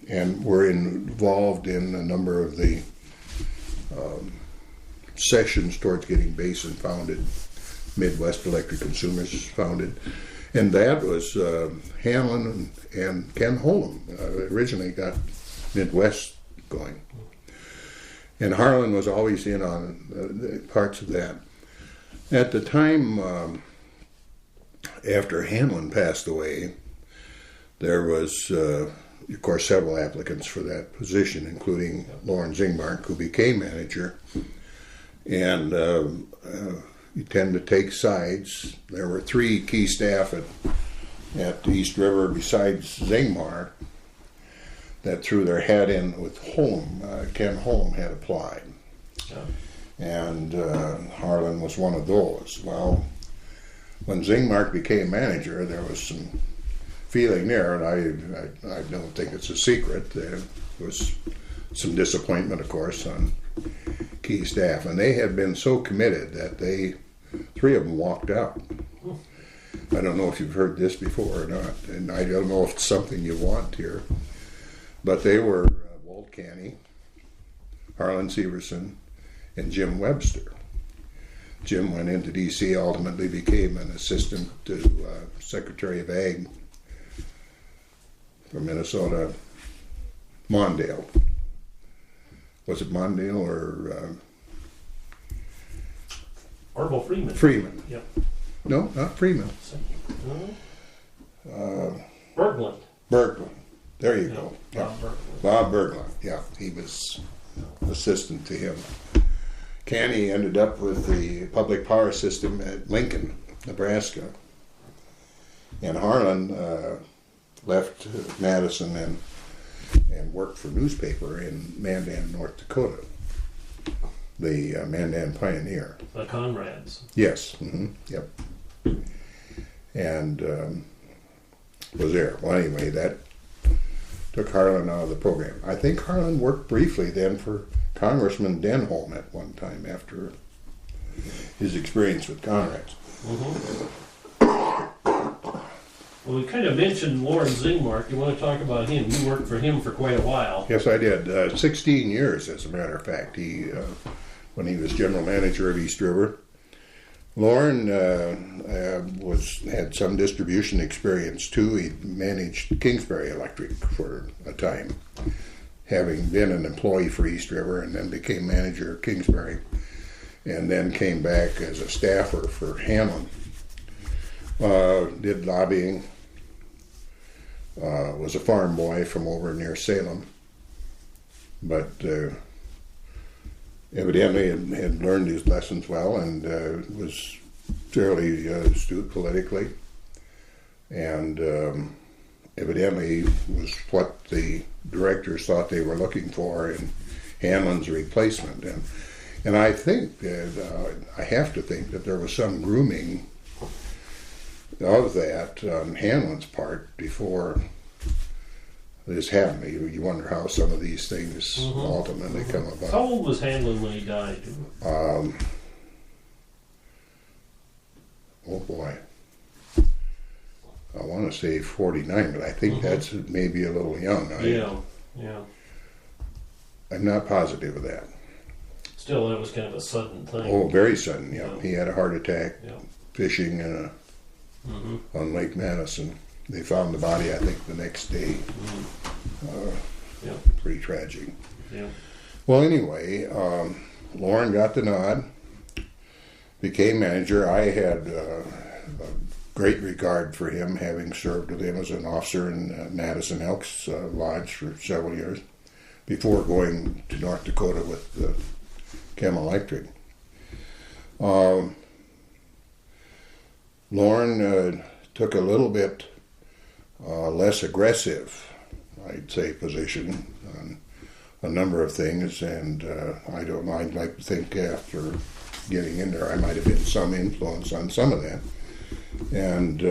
Speaker 2: and were involved in a number of the sessions towards getting Basin founded, Midwest Electric Consumers founded. And that was Hanlon and Ken Holm originally got Midwest going. And Harlan was always in on parts of that. At the time, after Hanlon passed away, there was, of course, several applicants for that position, including Lauren Zingmark, who became manager. And you tend to take sides. There were 3 key staff at East River besides Zingmark that threw their hat in with Holm. Ken Holm had applied. Yeah. And Harlan was one of those. Well, when Zingmark became manager, there was some feeling there, and I don't think it's a secret. There was some disappointment, of course, on key staff, and they had been so committed that they 3 of them walked out. I don't know if you've heard this before or not, and I don't know if it's something you want here, but they were Walt Canny, Harlan Severson, and Jim Webster. Jim went into D.C., ultimately became an assistant to Secretary of Ag for Minnesota, Mondale. Was it Mondale or...
Speaker 1: Orville Freeman.
Speaker 2: Freeman.
Speaker 1: Yep.
Speaker 2: No, not Freeman.
Speaker 1: Berglund.
Speaker 2: Berglund. There you go.
Speaker 1: Bob
Speaker 2: Yeah.
Speaker 1: Berglund.
Speaker 2: Bob Berglund. Yeah, he was assistant to him. Canny ended up with the public power system at Lincoln, Nebraska. And Harlan left Madison and worked for newspaper in Mandan, North Dakota. The Mandan Pioneer.
Speaker 1: The Conrads.
Speaker 2: Yes. Yep. And was there. Well, anyway, that took Harlan out of the program. I think Harlan worked briefly then for Congressman Denholm at one time after his experience with Conrads.
Speaker 1: Well, we kind of mentioned Loren Zingmark. You want to talk about him? You worked for him for quite a while.
Speaker 2: Yes, I did. 16 years, as a matter of fact. He, when he was general manager of East River. Loren had some distribution experience too. He managed Kingsbury Electric for a time, having been an employee for East River, and then became manager of Kingsbury, and then came back as a staffer for Hamlin. Did lobbying. Was a farm boy from over near Salem, but evidently had learned his lessons well and was fairly astute politically, and evidently was what the directors thought they were looking for in Hamlin's replacement. And I think that I have to think that there was some grooming of that on Hamlin's part before this happened. You wonder how some of these things ultimately come about.
Speaker 1: How old was Hamlin when he died?
Speaker 2: Oh boy. I want to say 49, but I think that's maybe a little young.
Speaker 1: Yeah.
Speaker 2: I'm not positive of that.
Speaker 1: Still, that was kind of a sudden thing.
Speaker 2: Oh, very sudden, yeah. He had a heart attack fishing on Lake Madison. They found the body, I think, the next day. Pretty tragic.
Speaker 1: Yeah.
Speaker 2: Well, anyway, Loren got the nod, became manager. I had a great regard for him, having served with him as an officer in Madison Elks Lodge for several years before going to North Dakota with Chem Electric. Loren took a little bit less aggressive, I'd say, position on a number of things, and I don't know, I'd like to think after getting in there I might have been some influence on some of that. And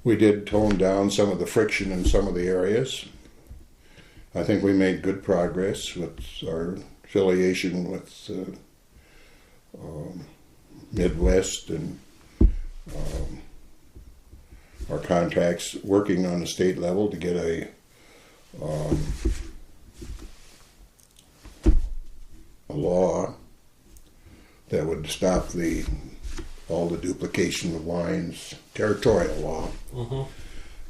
Speaker 2: we did tone down some of the friction in some of the areas. I think we made good progress with our affiliation with Midwest and our contacts working on the state level to get a law that would stop all the duplication of lines, territorial law.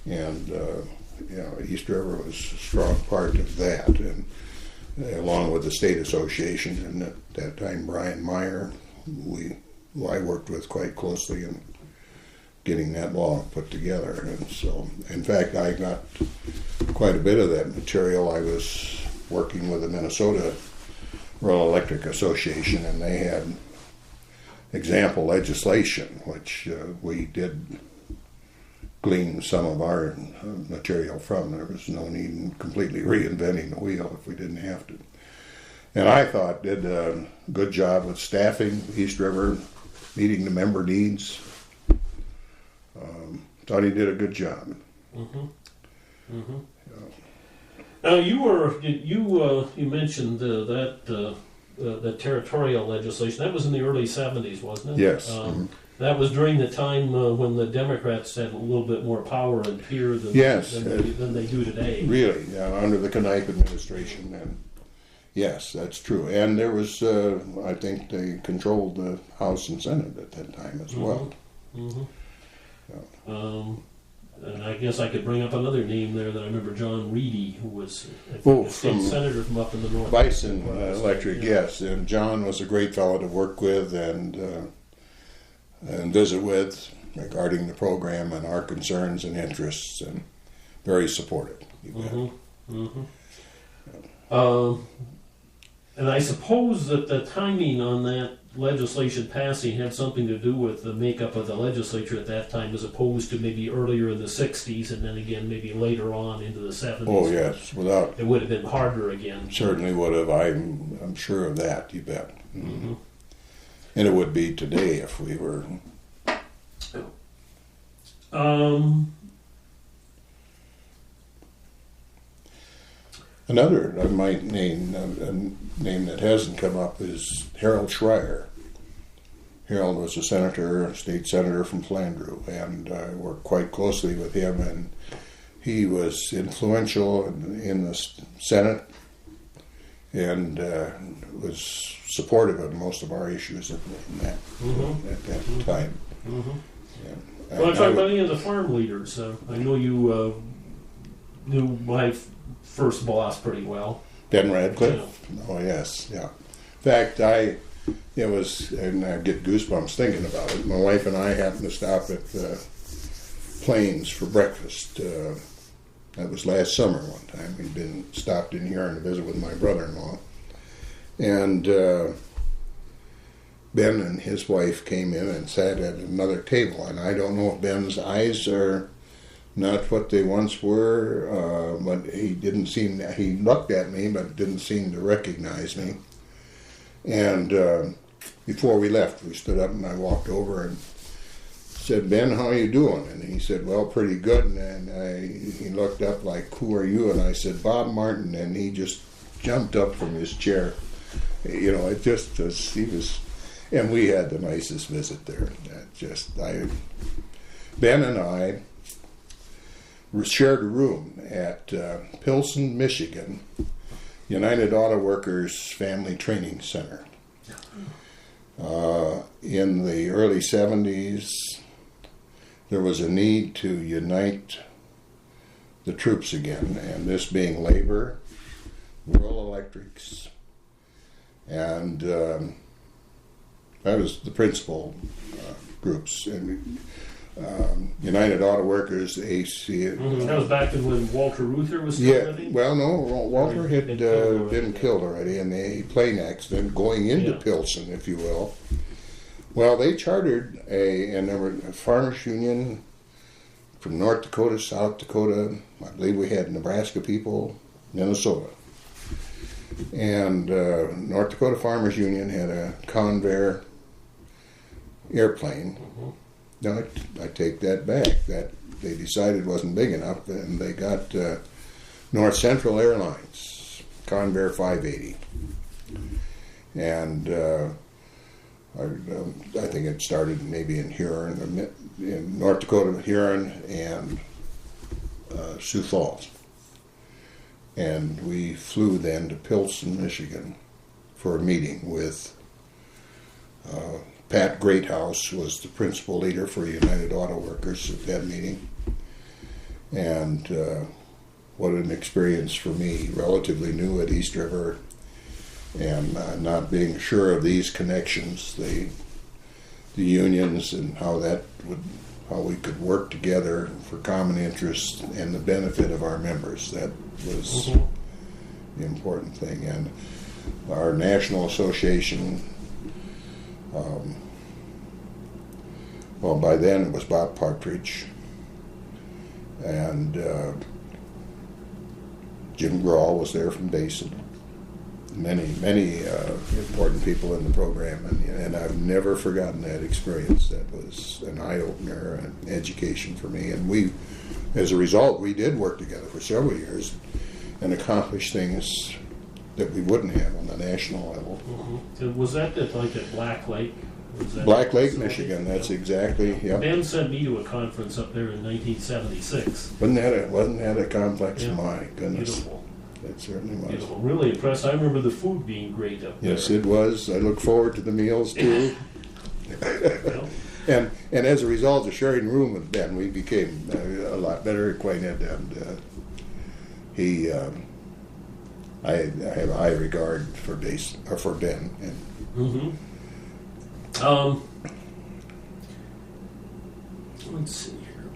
Speaker 2: And East River was a strong part of that, and along with the state association, and at that time Brian Meyer, who I worked with quite closely in getting that law put together. And so, in fact, I got quite a bit of that material. I was working with the Minnesota Rural Electric Association, and they had example legislation, which we did glean some of our material from. There was no need in completely reinventing the wheel if we didn't have to. And I thought did a good job with staffing East River, meeting the member needs. Thought he did a good job.
Speaker 1: Now you mentioned that the territorial legislation. That was in the early 70s, wasn't it?
Speaker 2: Yes.
Speaker 1: That was during the time when the Democrats had a little bit more power and fear than,
Speaker 2: Yes.
Speaker 1: than they do today.
Speaker 2: Really, under the Knipe administration. And yes, that's true. And there was, I think they controlled the House and Senate at that time as well.
Speaker 1: Mm-hmm. And I guess I could bring up another name there that I remember, John Reedy, who was a state senator from up in the north.
Speaker 2: Bison Electric, yes. And John was a great fellow to work with and visit with regarding the program and our concerns and interests, and very supportive.
Speaker 1: And I suppose that the timing on that legislation passing had something to do with the makeup of the legislature at that time, as opposed to maybe earlier in the 60s, and then again maybe later on into the 70s.
Speaker 2: Oh yes, without
Speaker 1: it would have been harder again.
Speaker 2: Certainly would have. I'm sure of that. You bet. Mm-hmm. And it would be today if we were. Another I might name, a name that hasn't come up, is Harold Schreyer. Harold was a state senator from Flandreau, and I worked quite closely with him, and he was influential in the Senate and was supportive of most of our issues at that time.
Speaker 1: Well, I'm talking about any of the farm leaders. I know you knew my first boss pretty well.
Speaker 2: Ben Radcliffe? Yeah. Oh, yes, yeah. In fact, and I get goosebumps thinking about it. My wife and I happened to stop at Plains for breakfast. That was last summer one time. We'd stopped in here to visit with my brother-in-law. And Ben and his wife came in and sat at another table. And I don't know if Ben's eyes are not what they once were, but he looked at me but didn't seem to recognize me. And before we left, we stood up and I walked over and said, "Ben, how are you doing?" And he said, "Well, pretty good." And he looked up like, "Who are you?" And I said, "Bob Martin." And he just jumped up from his chair. You know, it just was, and we had the nicest visit there. Ben and I shared a room at Pilsen, Michigan, United Auto Workers Family Training Center. In the early 70s, there was a need to unite the troops again, and this being labor, rural electrics, and that was the principal groups. And United Auto Workers, AC.
Speaker 1: That was back when Walter Reuther was still living?
Speaker 2: Well, no, Walter had been killed already in a plane accident going into Pilsen, if you will. Well, they chartered and there were a farmers union from North Dakota, South Dakota. I believe we had Nebraska people, Minnesota. And North Dakota Farmers Union had a Convair airplane. No, I take that back. That they decided wasn't big enough, and they got North Central Airlines, Convair 580. And I think it started maybe in Huron, in North Dakota, Huron, and Sioux Falls. And we flew then to Pilsen, Michigan, for a meeting with Pat Greathouse, was the principal leader for United Auto Workers at that meeting. And what an experience for me, relatively new at East River, and not being sure of these connections, the unions and how we could work together for common interests and the benefit of our members. That was the important thing. And our national association, well, by then it was Bob Partridge and Jim Grawl was there from Basin. Many important people in the program, and I've never forgotten that experience. That was an eye-opener and education for me. And we, as a result, we did work together for several years and accomplish things that we wouldn't have on the national level.
Speaker 1: And was that like at Black Lake? Was that
Speaker 2: Black Lake,
Speaker 1: facility?
Speaker 2: Michigan. That's exactly. Yep.
Speaker 1: Ben sent me to a conference up there in 1976.
Speaker 2: Wasn't that a complex?
Speaker 1: Yeah.
Speaker 2: My goodness.
Speaker 1: Beautiful.
Speaker 2: It certainly was.
Speaker 1: Beautiful. Really impressed. I remember the food being great up there.
Speaker 2: Yes, it was. I look forward to the meals too.
Speaker 1: Well,
Speaker 2: and as a result of sharing a room with Ben, we became a lot better acquainted. And he, I have a high regard for Ben. And
Speaker 1: let's see here.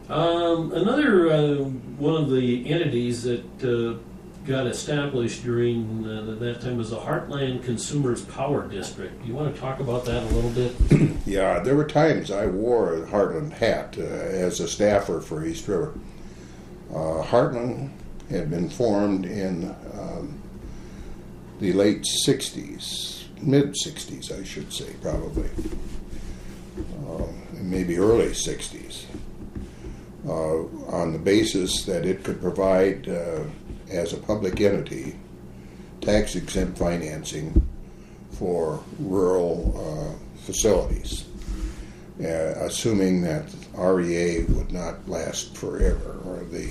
Speaker 1: Another one of the entities that got established during that time was the Heartland Consumers Power District. Do you want to talk about that a little bit?
Speaker 2: Yeah, there were times I wore a Heartland hat as a staffer for East River. Heartland had been formed in the late 60s, mid-60s I should say, probably, maybe early 60s, on the basis that it could provide, as a public entity, tax-exempt financing for rural facilities, assuming that REA would not last forever, or the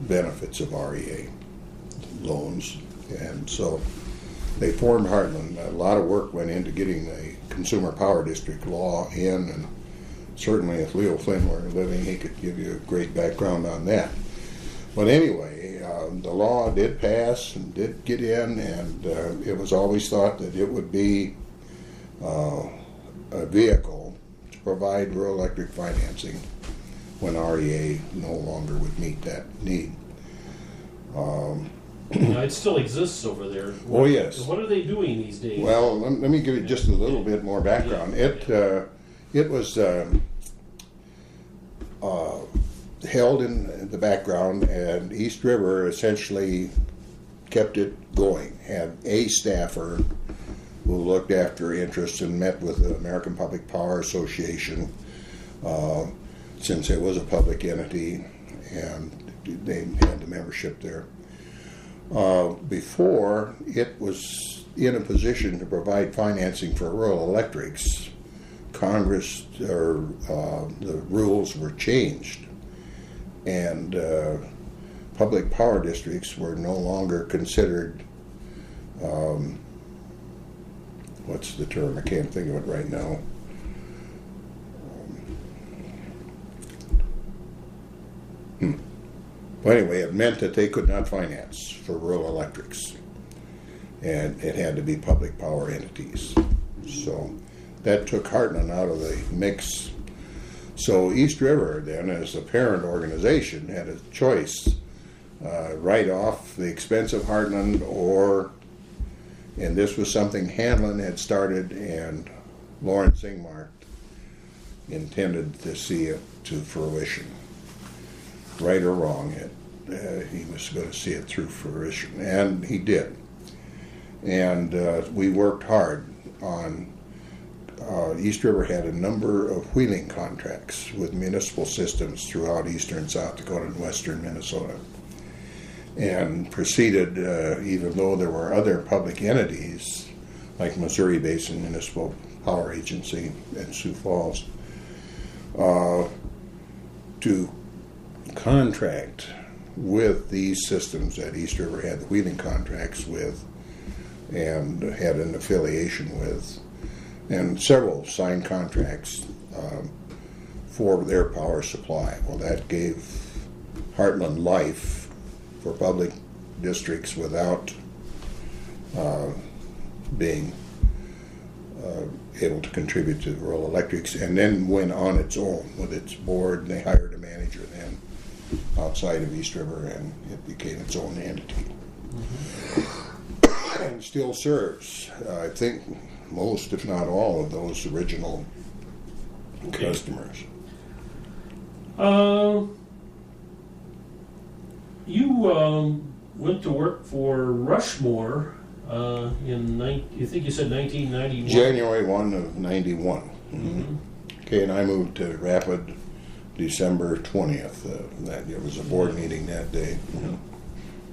Speaker 2: benefits of REA loans. And so they formed Heartland. A lot of work went into getting the Consumer Power District law in, and certainly if Leo Flynn were living, he could give you a great background on that. But anyway, the law did pass and did get in, and it was always thought that it would be a vehicle to provide rural electric financing when REA no longer would meet that need.
Speaker 1: It still exists over there.
Speaker 2: Oh, yes.
Speaker 1: What are they doing these days?
Speaker 2: Well, let me give you just a little bit more background. It was held in the background, and East River essentially kept it going. Had a staffer who looked after interests and met with the American Public Power Association, since it was a public entity, and they had the membership there. Before it was in a position to provide financing for rural electrics, Congress or the rules were changed, and public power districts were no longer considered. What's the term? I can't think of it right now. Well, anyway, it meant that they could not finance for rural electrics, and it had to be public power entities. So that took Heartland out of the mix. So East River, then, as the parent organization, had a choice: write off the expense of Heartland, and this was something Hanlon had started, and Lawrence Ingmar intended to see it to fruition. Right or wrong, he was going to see it through fruition, and he did. And we worked hard on. East River had a number of wheeling contracts with municipal systems throughout eastern South Dakota and western Minnesota, and proceeded, even though there were other public entities like Missouri Basin Municipal Power Agency and Sioux Falls, to contract with these systems that East River had the wheeling contracts with and had an affiliation with, and several signed contracts for their power supply. Well, that gave Heartland life for public districts without being able to contribute to rural electrics, and then went on its own with its board, and they hired a manager then outside of East River, and it became its own entity. Mm-hmm. And still serves, I think, most, if not all, of those original customers.
Speaker 1: You went to work for Rushmore you think you said 1991?
Speaker 2: January 1 of 91. Mm-hmm. Okay, and I moved to Rapid December 20th. That it was a board meeting that day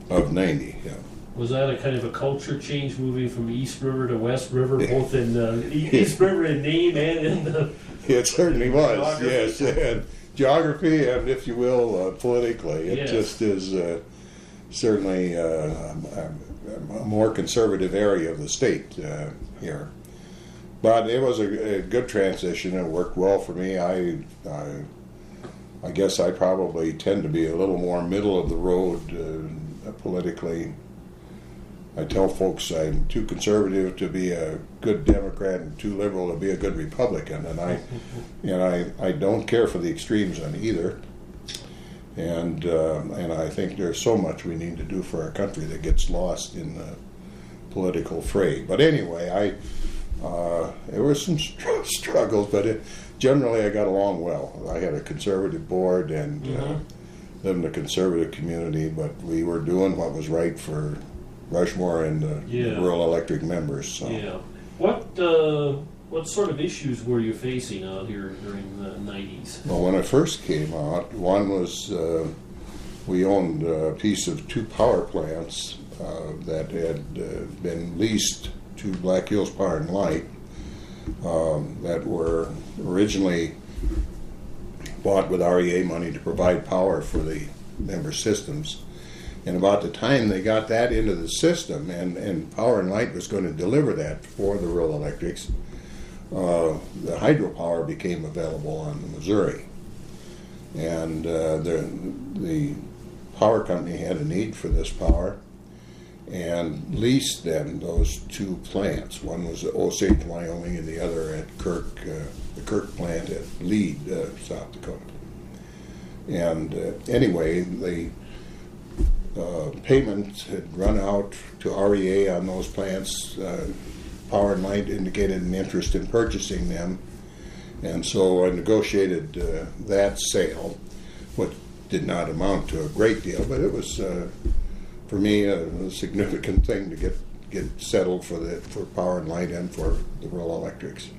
Speaker 2: of 90. Yeah.
Speaker 1: Was that a kind of a culture change moving from East River to West River, both in East River in name and in the
Speaker 2: It certainly was,
Speaker 1: geography?
Speaker 2: yes. And geography and, if you will, politically. It
Speaker 1: Yes.
Speaker 2: just is certainly a more conservative area of the state here. But it was a good transition. It worked well for me. I guess I probably tend to be a little more middle of the road politically. I tell folks I'm too conservative to be a good Democrat and too liberal to be a good Republican, and I don't care for the extremes on either. And I think there's so much we need to do for our country that gets lost in the political fray. But anyway, there were some struggles, but generally I got along well. I had a conservative board and lived in a conservative community, but we were doing what was right for Rushmore and the rural electric members. So.
Speaker 1: Yeah. What sort of issues were you facing out here during the 90s?
Speaker 2: Well, when it first came out, one was we owned a piece of 2 power plants that had been leased to Black Hills Power and Light that were originally bought with REA money to provide power for the member systems. And about the time they got that into the system and Power and Light was going to deliver that for the rural electrics, the hydropower became available on the Missouri. And the power company had a need for this power and leased then those 2 plants. One was at Osage, Wyoming, and the other at the Kirk plant at Lead, South Dakota. And anyway, the payment had run out to REA on those plants. Power and Light indicated an interest in purchasing them, and so I negotiated that sale, which did not amount to a great deal, but it was for me a significant thing to get settled for Power and Light and for the rural electrics.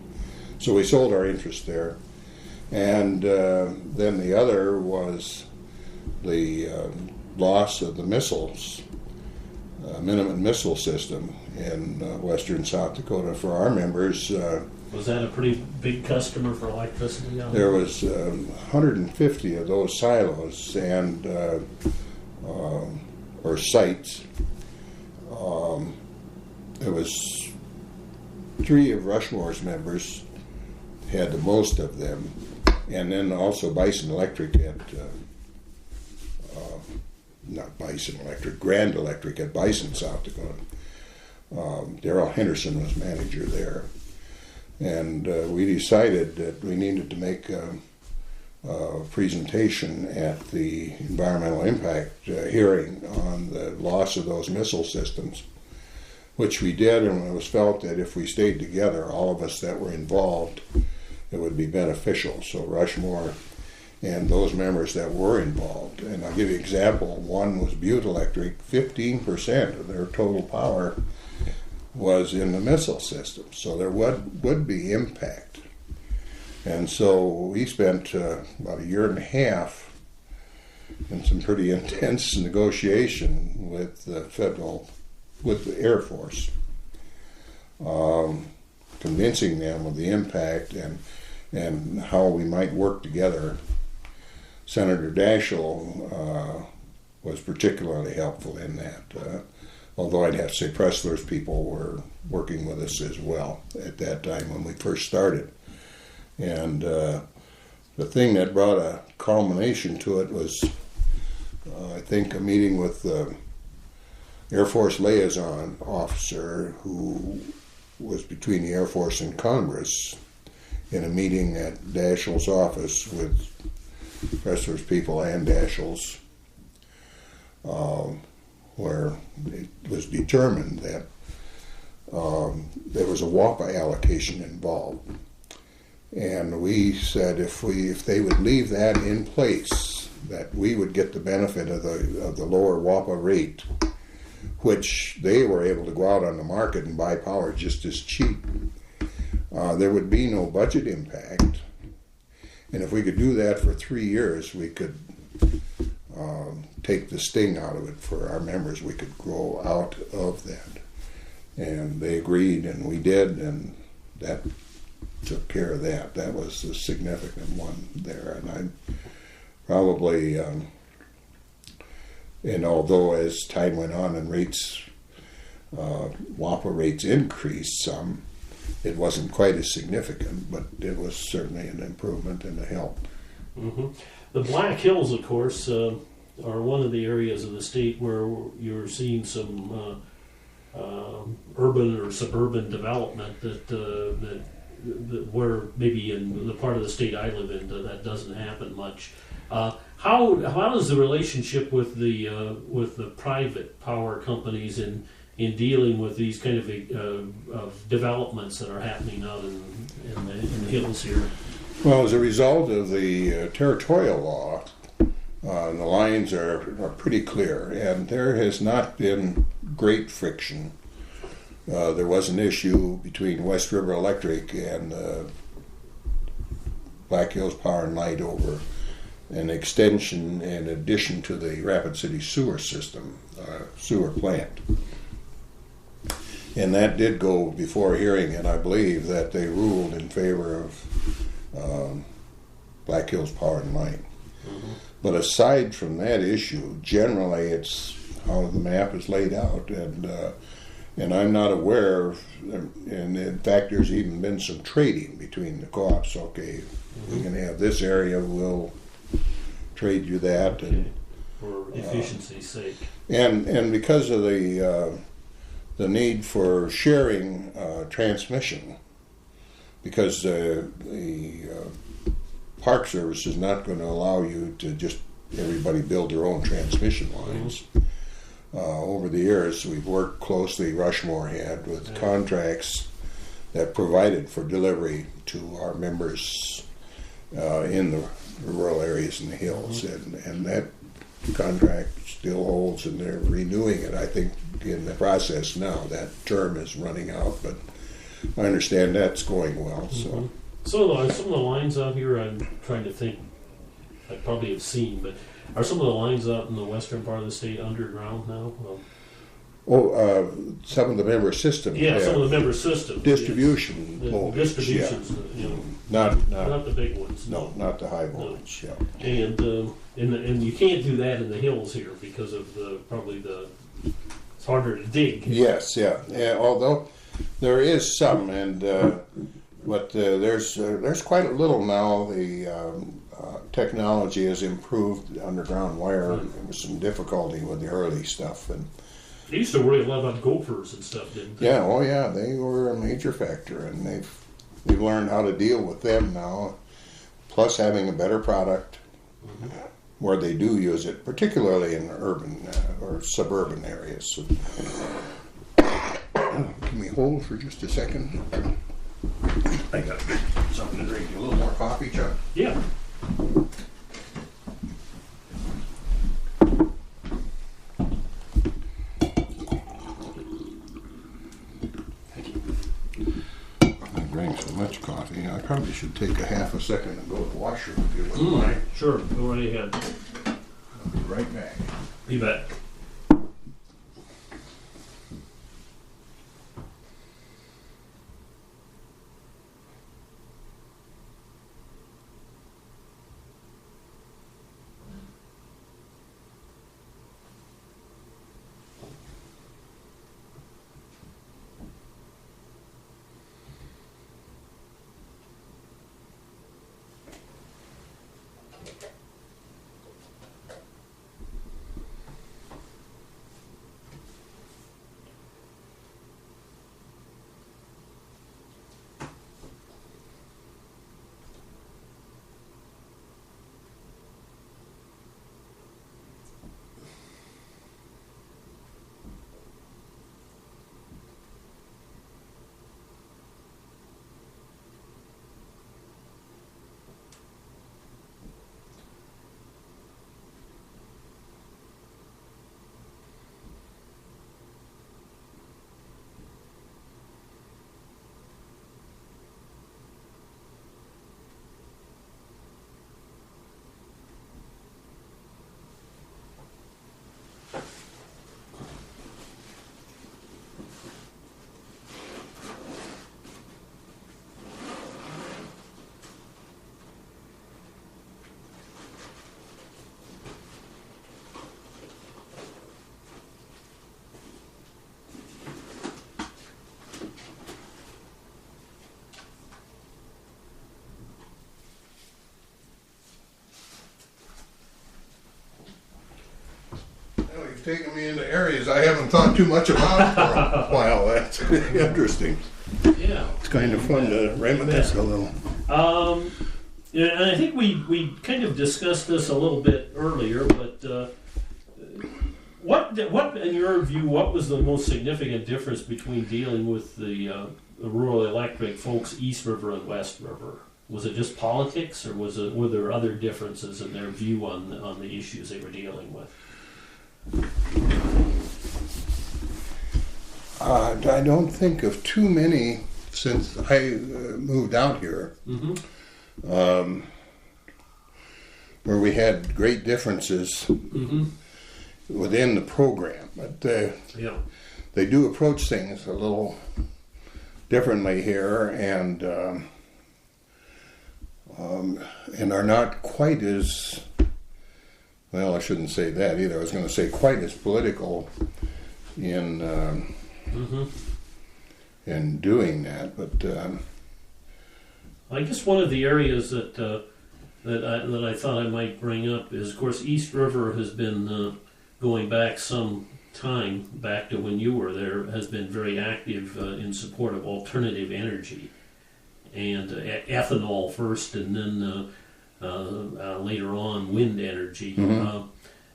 Speaker 2: So we sold our interest there, and then the other was the loss of the missiles, Minuteman missile system in western South Dakota for our members.
Speaker 1: Was that a pretty big customer for electricity?
Speaker 2: There was 150 of those silos and or sites. There was 3 of Rushmore's members had the most of them, and then also Bison Electric had. Not Bison Electric, Grand Electric at Bison, South Dakota. Darrell Henderson was manager there. And we decided that we needed to make a presentation at the environmental impact hearing on the loss of those missile systems, which we did, and it was felt that if we stayed together, all of us that were involved, it would be beneficial. So Rushmore and those members that were involved. And I'll give you an example. One was Butte Electric. 15% of their total power was in the missile system. So there would be impact. And so we spent about 1.5 years in some pretty intense negotiation with the Air Force, convincing them of the impact and how we might work together. Senator Daschle was particularly helpful in that, although I'd have to say Pressler's people were working with us as well at that time when we first started. And the thing that brought a culmination to it was, I think, a meeting with the Air Force liaison officer who was between the Air Force and Congress in a meeting at Daschle's office with Pressler's people and Daschle's, where it was determined that there was a WAPA allocation involved. And we said if they would leave that in place, that we would get the benefit of the lower WAPA rate, which they were able to go out on the market and buy power just as cheap. There would be no budget impact. And if we could do that for 3 years, we could take the sting out of it for our members. We could grow out of that. And they agreed, and we did, and that took care of that. That was a significant one there. And I probably, and although as time went on and rates, WAPA rates increased some, it wasn't quite as significant, but it was certainly an improvement and a help.
Speaker 1: Mm-hmm. The Black Hills, of course, are one of the areas of the state where you're seeing some urban or suburban development that where maybe in the part of the state I live in that doesn't happen much. How does the relationship with the private power companies in dealing with these kind of developments that are happening out in the hills here?
Speaker 2: Well, as a result of the territorial law, the lines are pretty clear, and there has not been great friction. There was an issue between West River Electric and Black Hills Power and Light over an extension in addition to the Rapid City sewer system, sewer plant. And that did go before hearing, and I believe that they ruled in favor of Black Hills Power and Light. Mm-hmm. But aside from that issue, generally it's how the map is laid out, and I'm not aware of, and in fact there's even been some trading between the co-ops. Okay, we can have this area, we'll trade you that, and
Speaker 1: for efficiency's sake.
Speaker 2: And because of the need for sharing transmission, because the Park Service is not going to allow you to just everybody build their own transmission lines. Over the years, we've worked closely, Rushmore had, with contracts that provided for delivery to our members in the rural areas in the hills, and that contract still holds, and they're renewing it, I think, in the process now. That term is running out, but I understand that's going well. So,
Speaker 1: some of the lines out here, I'm trying to think, I probably have seen, but are some of the lines out in the western part of the state underground now?
Speaker 2: Some of the member systems.
Speaker 1: Yeah, some of the member systems.
Speaker 2: Distribution
Speaker 1: yes.
Speaker 2: voltage.
Speaker 1: Distributions,
Speaker 2: yeah.
Speaker 1: Not the big ones.
Speaker 2: No, not the high voltage. No.
Speaker 1: Yeah. And you can't do that in the hills here because of it's harder to dig.
Speaker 2: Yes, yeah. Although there is some, and but there's quite a little now. The technology has improved. Underground wire, there was some difficulty with the early stuff, and
Speaker 1: they used to worry a lot about gophers and stuff, didn't they?
Speaker 2: Yeah, oh yeah, they were a major factor, and they've learned how to deal with them now. Plus, having a better product where they do use it, particularly in urban or suburban areas. So, can we hold for just a second? I got something to drink. A little more coffee, Chuck?
Speaker 1: Yeah.
Speaker 2: I drank so much coffee. I probably should take a half a second and go to the washroom if you wouldn't mind.
Speaker 1: Sure, go right ahead.
Speaker 2: I'll be right back.
Speaker 1: You bet.
Speaker 2: taken me into areas I haven't thought too much about for a while. That's interesting.
Speaker 1: Yeah.
Speaker 2: It's kind of fun to reminisce a little.
Speaker 1: Yeah, and I think we kind of discussed this a little bit earlier, but what in your view, what was the most significant difference between dealing with the rural electric folks East River and West River? Was it just politics, or were there other differences in their view on the issues they were dealing with?
Speaker 2: I don't think of too many since I moved out here, where we had great differences within the program. But they do approach things a little differently here, and are not quite as, well, I shouldn't say that either. I was going to say quite as political in doing that, but
Speaker 1: I guess one of the areas that I thought I might bring up is, of course, East River has been going back some time, back to when you were there, has been very active in support of alternative energy, and ethanol first, and then later on wind energy.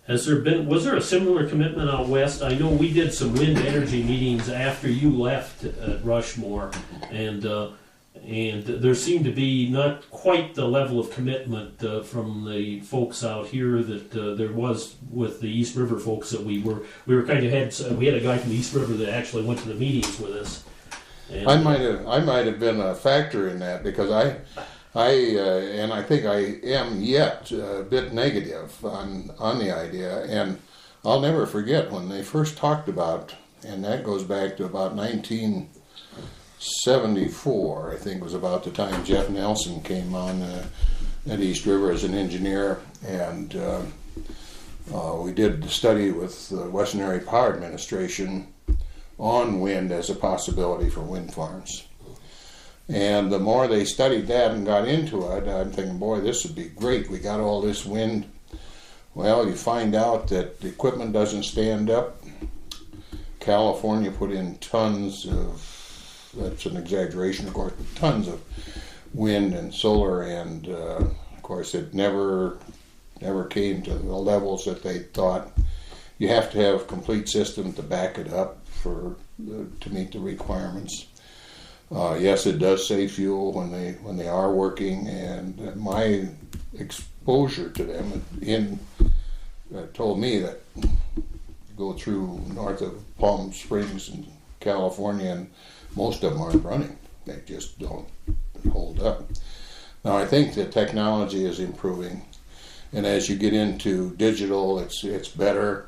Speaker 1: Was there a similar commitment out west? I know we did some wind energy meetings after you left at Rushmore, and there seemed to be not quite the level of commitment from the folks out here that there was with the East River folks that we kind of we had a guy from East River that actually went to the meetings with us. And,
Speaker 2: I might have been a factor in that, because I think I am yet a bit negative on the idea, and I'll never forget when they first talked about, and that goes back to about 1974, I think was about the time Jeff Nelson came on at East River as an engineer, and we did a study with the Western Area Power Administration on wind as a possibility for wind farms. And the more they studied that and got into it, I'm thinking, boy, this would be great. We got all this wind. Well, you find out that the equipment doesn't stand up. California put in tons of, that's an exaggeration, of course, tons of wind and solar, and of course it never came to the levels that they thought. You have to have a complete system to back it up to meet the requirements. Yes, it does save fuel when they are working, and my exposure to them told me that you go through north of Palm Springs in California, and most of them aren't running. They just don't hold up. Now, I think the technology is improving, and as you get into digital, it's better,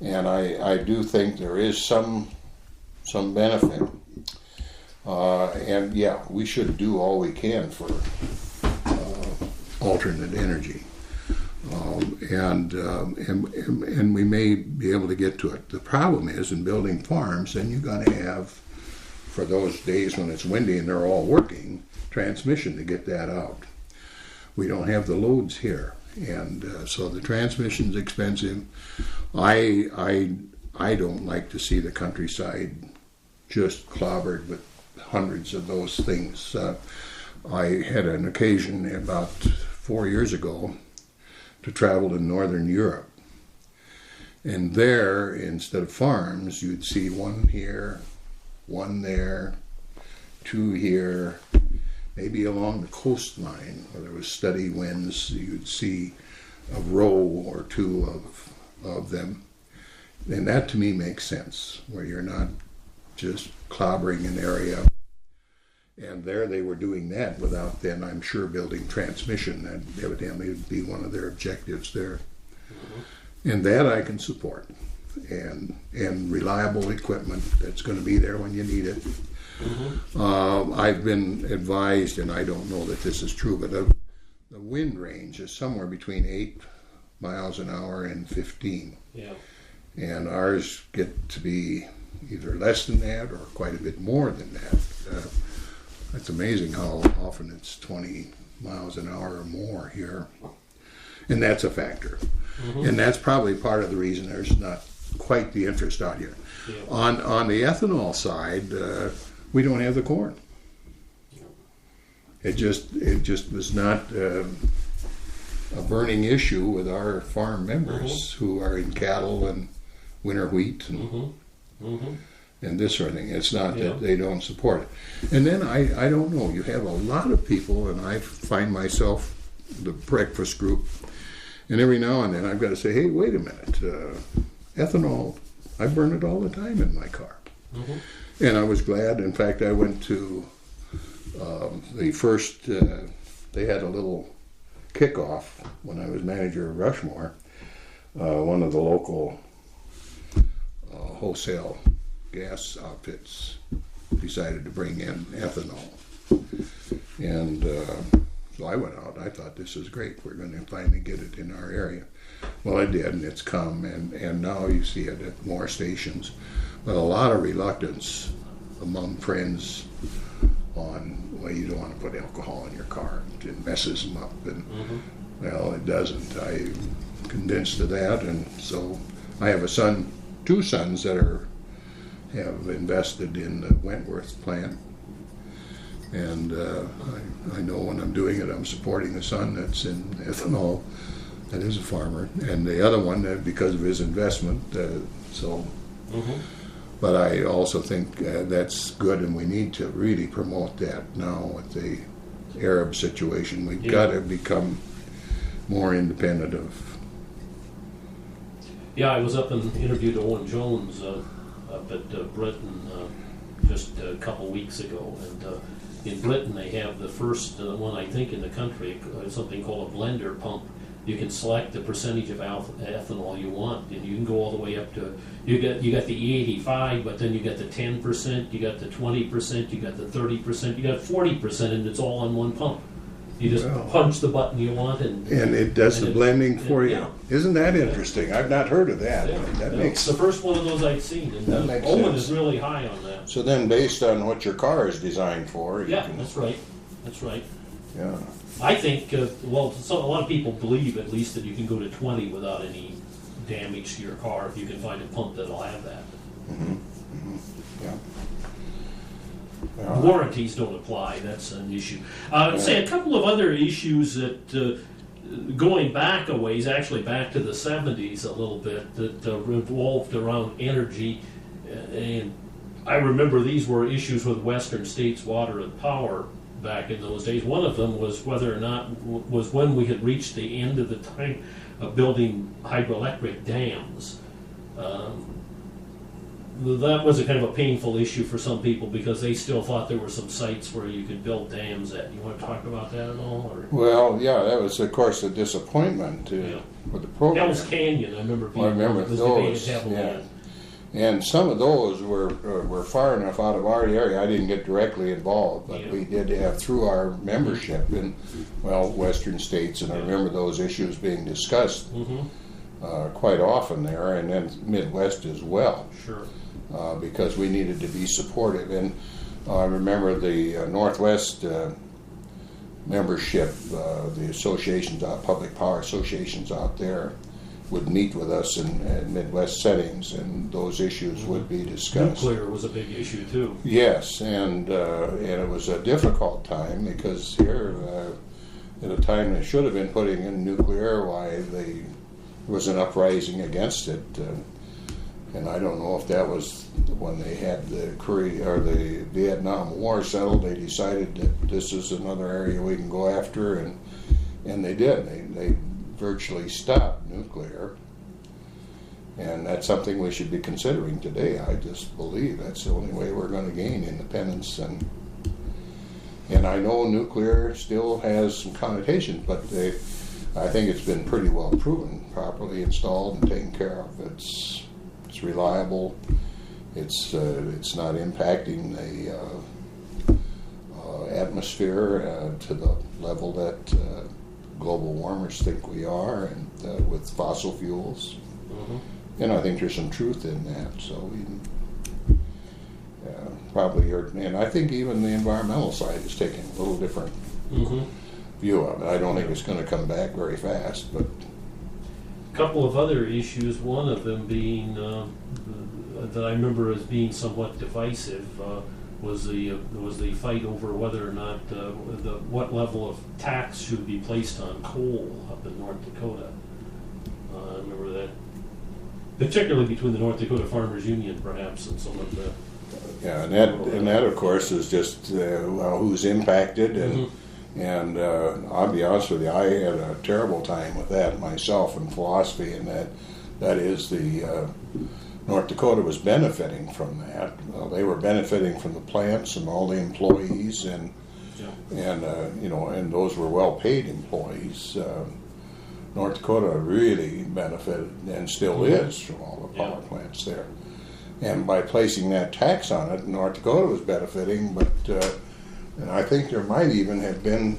Speaker 2: and I do think there is some benefit. And yeah, we should do all we can for alternate energy, and we may be able to get to it. The problem is in building farms, then you're going to have, for those days when it's windy and they're all working, transmission to get that out. We don't have the loads here, and so the transmission's expensive. I don't like to see the countryside just clobbered with hundreds of those things. I had an occasion about 4 years ago to travel in Northern Europe. And there, instead of farms, you'd see one here, one there, two here, maybe along the coastline where there was steady winds, you'd see a row or two of them. And that to me makes sense, where you're not just clobbering an area. And there they were doing that without then, I'm sure, building transmission. That evidently would be one of their objectives there. And that I can support. And reliable equipment that's going to be there when you need it. I've been advised, and I don't know that this is true, but the wind range is somewhere between 8 miles an hour and 15.
Speaker 1: Yeah. And
Speaker 2: ours get to be either less than that or quite a bit more than that. It's amazing how often it's 20 miles an hour or more here. And that's a factor. And that's probably part of the reason there's not quite the interest out here.
Speaker 1: Yeah.
Speaker 2: On the ethanol side, we don't have the corn. It just was not a burning issue with our farm members who are in cattle and winter wheat and this sort of thing. It's not that they don't support it. And then I don't know. You have a lot of people, and I find myself the breakfast group, and every now and then I've got to say, hey, wait a minute, ethanol, I burn it all the time in my car. And I was glad. In fact, I went to the first, they had a little kickoff when I was manager of Rushmore. One of the local wholesale gas outfits decided to bring in ethanol. And so I went out. I thought, this is great. We're going to finally get it in our area. Well, I did, and it's come, and now you see it at more stations. But a lot of reluctance among friends on, well, you don't want to put alcohol in your car. It messes them up. And, well, it doesn't. I'm convinced of that, and so I have two sons that have invested in the Wentworth plant. And I know when I'm doing it, I'm supporting a son that's in ethanol, that is a farmer, and the other one because of his investment. But I also think that's good, and we need to really promote that now with the Arab situation. We've got to become more independent of.
Speaker 1: Yeah, I was up and interviewed Owen Jones up at Britain just a couple weeks ago, and in Britain they have the first one, I think, in the country, something called a blender pump. You can select the percentage of ethanol you want, and you can go all the way up to, you got the E85, but then you got the 10%, you got the 20%, you got the 30%, you got 40%, and it's all on one pump. You just punch the button you want, and
Speaker 2: it does the blending for you.
Speaker 1: Yeah.
Speaker 2: Isn't that interesting? I've not heard of that.
Speaker 1: Yeah.
Speaker 2: That
Speaker 1: It's the first one of those I've seen, and Owen
Speaker 2: sense.
Speaker 1: is really high on that.
Speaker 2: So then, based on what your car is designed for, you can,
Speaker 1: That's right. That's right.
Speaker 2: Yeah.
Speaker 1: I think, a lot of people believe at least that you can go to 20 without any damage to your car if you can find a pump that'll have that.
Speaker 2: Yeah.
Speaker 1: Warranties don't apply. That's an issue. Say a couple of other issues that, going back a ways, actually back to the 70s a little bit, that revolved around energy. And I remember these were issues with Western States Water and Power back in those days. One of them was whether or not, was when we had reached the end of the time of building hydroelectric dams. That was a kind of a painful issue for some people because they still thought there were some sites where you could build dams at. You want to talk about that at all? Or?
Speaker 2: Well, yeah, that was, of course, a disappointment with the program.
Speaker 1: Hell's Canyon, I remember
Speaker 2: those.
Speaker 1: debated heavily.
Speaker 2: Yeah. And some of those were far enough out of our area. I didn't get directly involved, but we did have, through our membership in, Western states, and I remember those issues being discussed quite often there, and then Midwest as well.
Speaker 1: Sure.
Speaker 2: Because we needed to be supportive. And I remember the Northwest membership, the associations, public power associations out there, would meet with us in Midwest settings, and those issues would be discussed.
Speaker 1: Nuclear was a big issue too.
Speaker 2: Yes, and it was a difficult time because here, at a time they should have been putting in nuclear, there was an uprising against it, and I don't know if that was when they had the Vietnam War settled. They decided that this is another area we can go after, and they did. They virtually stopped nuclear, and that's something we should be considering today. I just believe that's the only way we're going to gain independence, and I know nuclear still has some connotations, but I think it's been pretty well proven, properly installed and taken care of. It's reliable. It's not impacting the atmosphere to the level that global warmers think we are, and with fossil fuels. And I think there's some truth in that. So probably, and I think even the environmental side is taking a little different view of it. I don't think it's going to come back very fast, but
Speaker 1: couple of other issues, one of them being that I remember as being somewhat divisive was the fight over whether or not what level of tax should be placed on coal up in North Dakota. I remember that, particularly between the North Dakota Farmers Union, perhaps, and some of the
Speaker 2: Yeah, and that of course is just well, who's impacted, and I'll be honest with you, I had a terrible time with that myself in philosophy, and that is the North Dakota was benefiting from that. Well, they were benefiting from the plants and all the employees, and you know, and those were well-paid employees. North Dakota really benefited and still is from all the power plants there. And by placing that tax on it, North Dakota was benefiting, but and I think there might even have been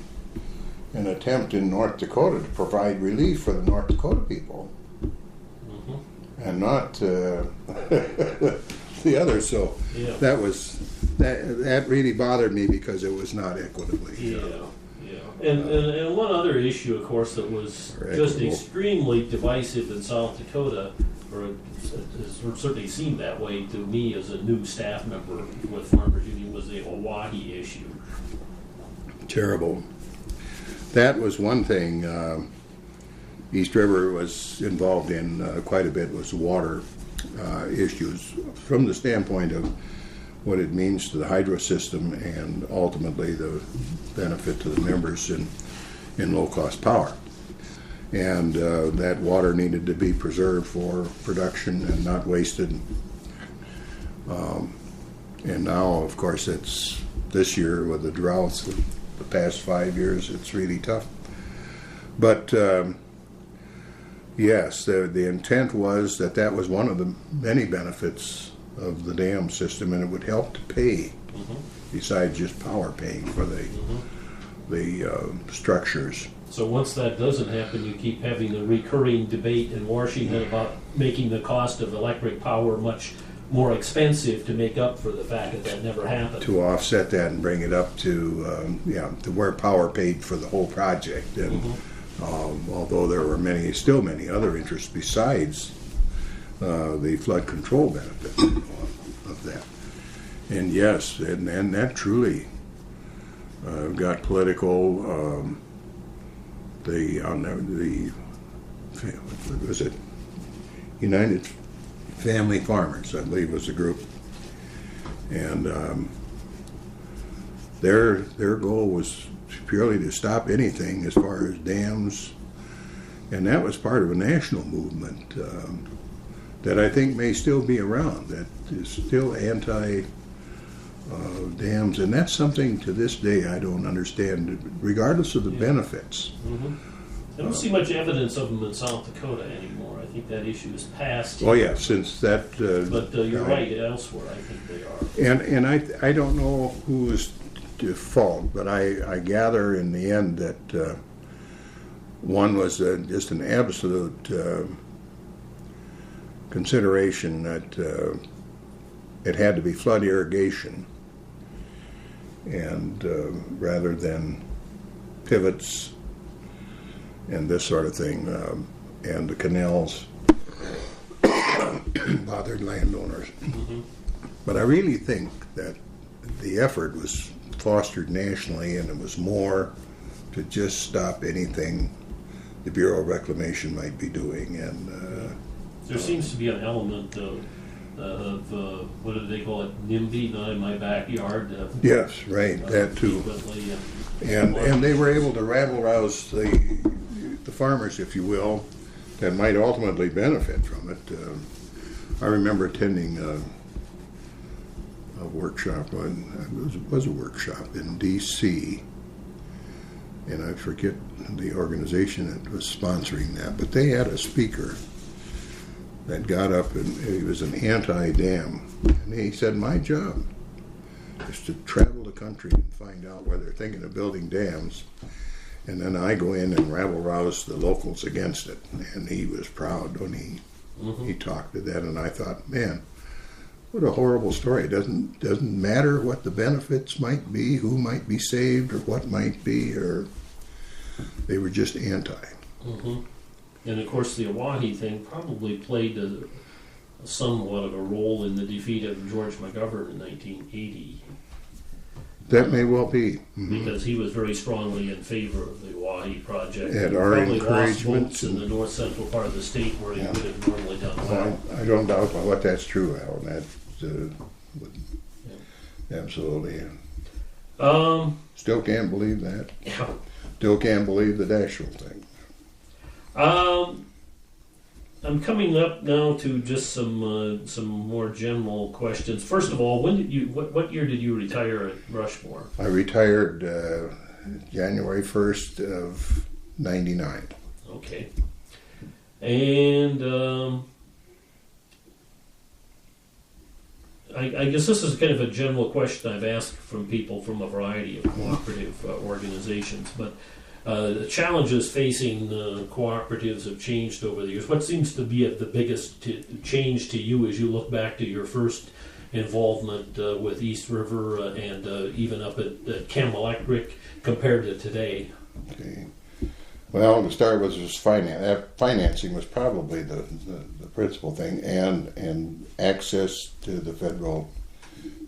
Speaker 2: an attempt in North Dakota to provide relief for the North Dakota people, and not the others. So that really bothered me because it was not equitably.
Speaker 1: And one other issue, of course, that was just extremely divisive in South Dakota, or it certainly seemed that way to me as a new staff member with Farmers Union, was the Hawaii issue.
Speaker 2: Terrible. That was one thing East River was involved in quite a bit, was water issues from the standpoint of what it means to the hydro system and ultimately the benefit to the members in low-cost power. And that water needed to be preserved for production and not wasted. And now, of course, it's this year with the droughts, the past 5 years, it's really tough. But yes, the intent was that was one of the many benefits of the dam system, and it would help to pay, besides just power paying for the structures.
Speaker 1: So once that doesn't happen, you keep having the recurring debate in Washington about making the cost of electric power much more expensive to make up for the fact that that never happened.
Speaker 2: To offset that and bring it up to to where power paid for the whole project. And although there were still many other interests besides the flood control benefit of that. And yes, and that truly got political. Was it United Family Farmers, I believe, was the group, and their goal was purely to stop anything as far as dams, and that was part of a national movement that I think may still be around, that is still anti dams, and that's something to this day I don't understand, regardless of the benefits.
Speaker 1: I don't see much evidence of them in South Dakota anymore. I think that issue is past.
Speaker 2: Oh yeah, since that.
Speaker 1: But you're right. Elsewhere, I think they are.
Speaker 2: And I don't know who is to fault, but I gather in the end that one was just an absolute consideration that it had to be flood irrigation, and rather than pivots and this sort of thing, and the canals bothered landowners. But I really think that the effort was fostered nationally, and it was more to just stop anything the Bureau of Reclamation might be doing. And
Speaker 1: there seems to be an element of what do they call it, NIMBY, not in my backyard.
Speaker 2: Yes, right, that too. And they were able to rabble-rouse the farmers, if you will, that might ultimately benefit from it. I remember attending a workshop, it was a workshop in D.C., and I forget the organization that was sponsoring that, but they had a speaker that got up, and he was an anti-dam, and he said, my job is to travel the country and find out where they're thinking of building dams, and then I go in and rabble-rouse the locals against it. And he was proud when he talked to that, and I thought, man, what a horrible story. It doesn't matter what the benefits might be, who might be saved, or what might be, or they were just anti.
Speaker 1: And of course, the Oahe thing probably played somewhat of a role in the defeat of George McGovern in 1980.
Speaker 2: That may well be.
Speaker 1: Because he was very strongly in favor of the Oahe project.
Speaker 2: At
Speaker 1: He
Speaker 2: our
Speaker 1: probably lost
Speaker 2: encouragement
Speaker 1: votes in the north central part of the state where he would have normally done well.
Speaker 2: I don't doubt about what that's true, Al. That absolutely. Still can't believe that.
Speaker 1: Yeah.
Speaker 2: Still can't believe the Dashville thing.
Speaker 1: I'm coming up now to just some more general questions. First of all, when did you? What year did you retire at Rushmore?
Speaker 2: I retired January 1st of '99.
Speaker 1: Okay, and I guess this is kind of a general question I've asked from people from a variety of cooperative organizations, but the challenges facing cooperatives have changed over the years. What seems to be the biggest change to you as you look back to your first involvement with East River and even up at Chem Electric compared to today?
Speaker 2: Okay. Well, to start with, was financing was probably the principal thing, and access to the federal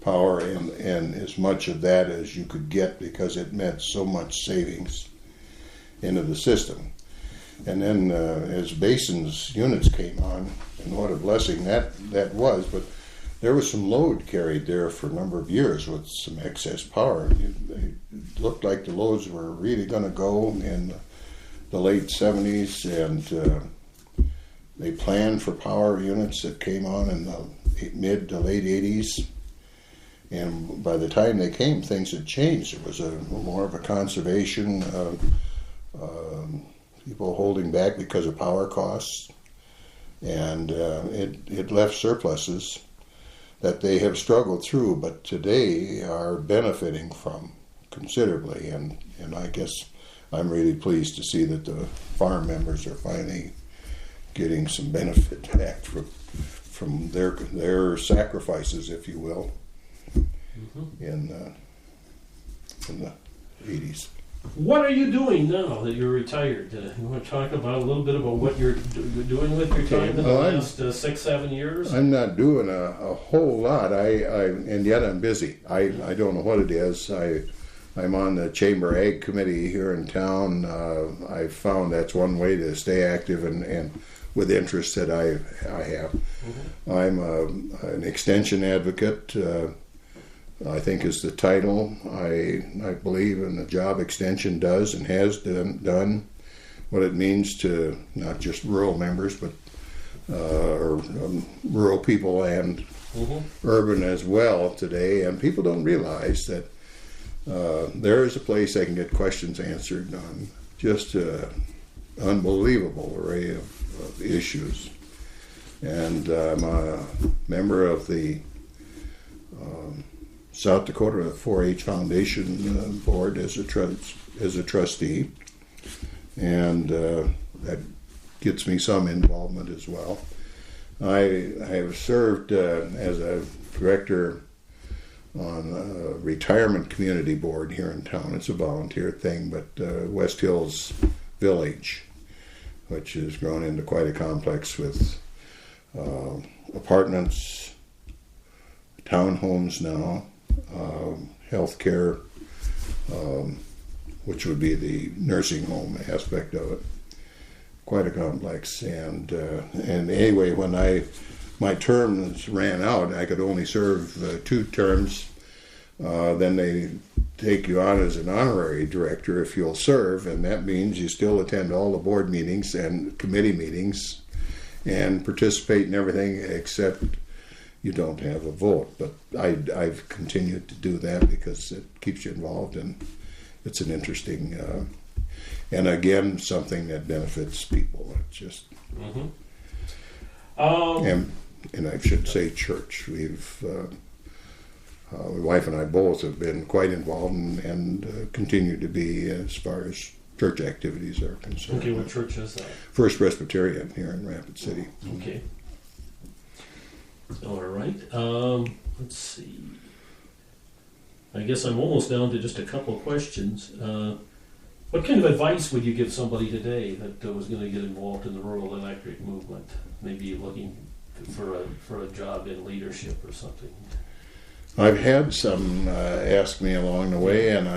Speaker 2: power and as much of that as you could get, because it meant so much savings into the system. And then as Basin's units came on, and what a blessing that was, but there was some load carried there for a number of years with some excess power. It looked like the loads were really going to go in the late 70s, and they planned for power units that came on in the mid to late 80s. And by the time they came, things had changed. It was more of a conservation, people holding back because of power costs, and it left surpluses that they have struggled through, but today are benefiting from considerably. And I guess I'm really pleased to see that the farm members are finally getting some benefit back from their sacrifices, if you will, in the 80s.
Speaker 1: What are you doing now that you're retired? You want to talk about a little bit about what you're doing with your time in the last 6-7 years?
Speaker 2: I'm not doing a whole lot. And yet I'm busy. I don't know what it is. I'm on the Chamber Ag Committee here in town. I found that's one way to stay active and with interests that I have. I'm an extension advocate. I think is the title. I believe in the job extension does and has done, what it means to not just rural members, but rural people and urban as well today. And people don't realize that there is a place they can get questions answered on just an unbelievable array of issues. And I'm a member of the South Dakota 4-H Foundation board as a trustee, and that gets me some involvement as well. I have served as a director on a retirement community board here in town. It's a volunteer thing, but West Hills Village, which has grown into quite a complex with apartments, townhomes now, healthcare, which would be the nursing home aspect of it. Quite a complex. And anyway, when my terms ran out, I could only serve 2 terms. Then they take you on as an honorary director if you'll serve, and that means you still attend all the board meetings and committee meetings and participate in everything except you don't have a vote. But I've continued to do that because it keeps you involved, and it's an interesting and again something that benefits people. It's just and I should say church. We've my wife and I both have been quite involved and continue to be as far as church activities are concerned.
Speaker 1: Okay, what church is that?
Speaker 2: First Presbyterian here in Rapid City.
Speaker 1: Okay. All right. Let's see. I guess I'm almost down to just a couple of questions. What kind of advice would you give somebody today that was going to get involved in the rural electric movement? Maybe looking for a job in leadership or something.
Speaker 2: I've had some ask me along the way, and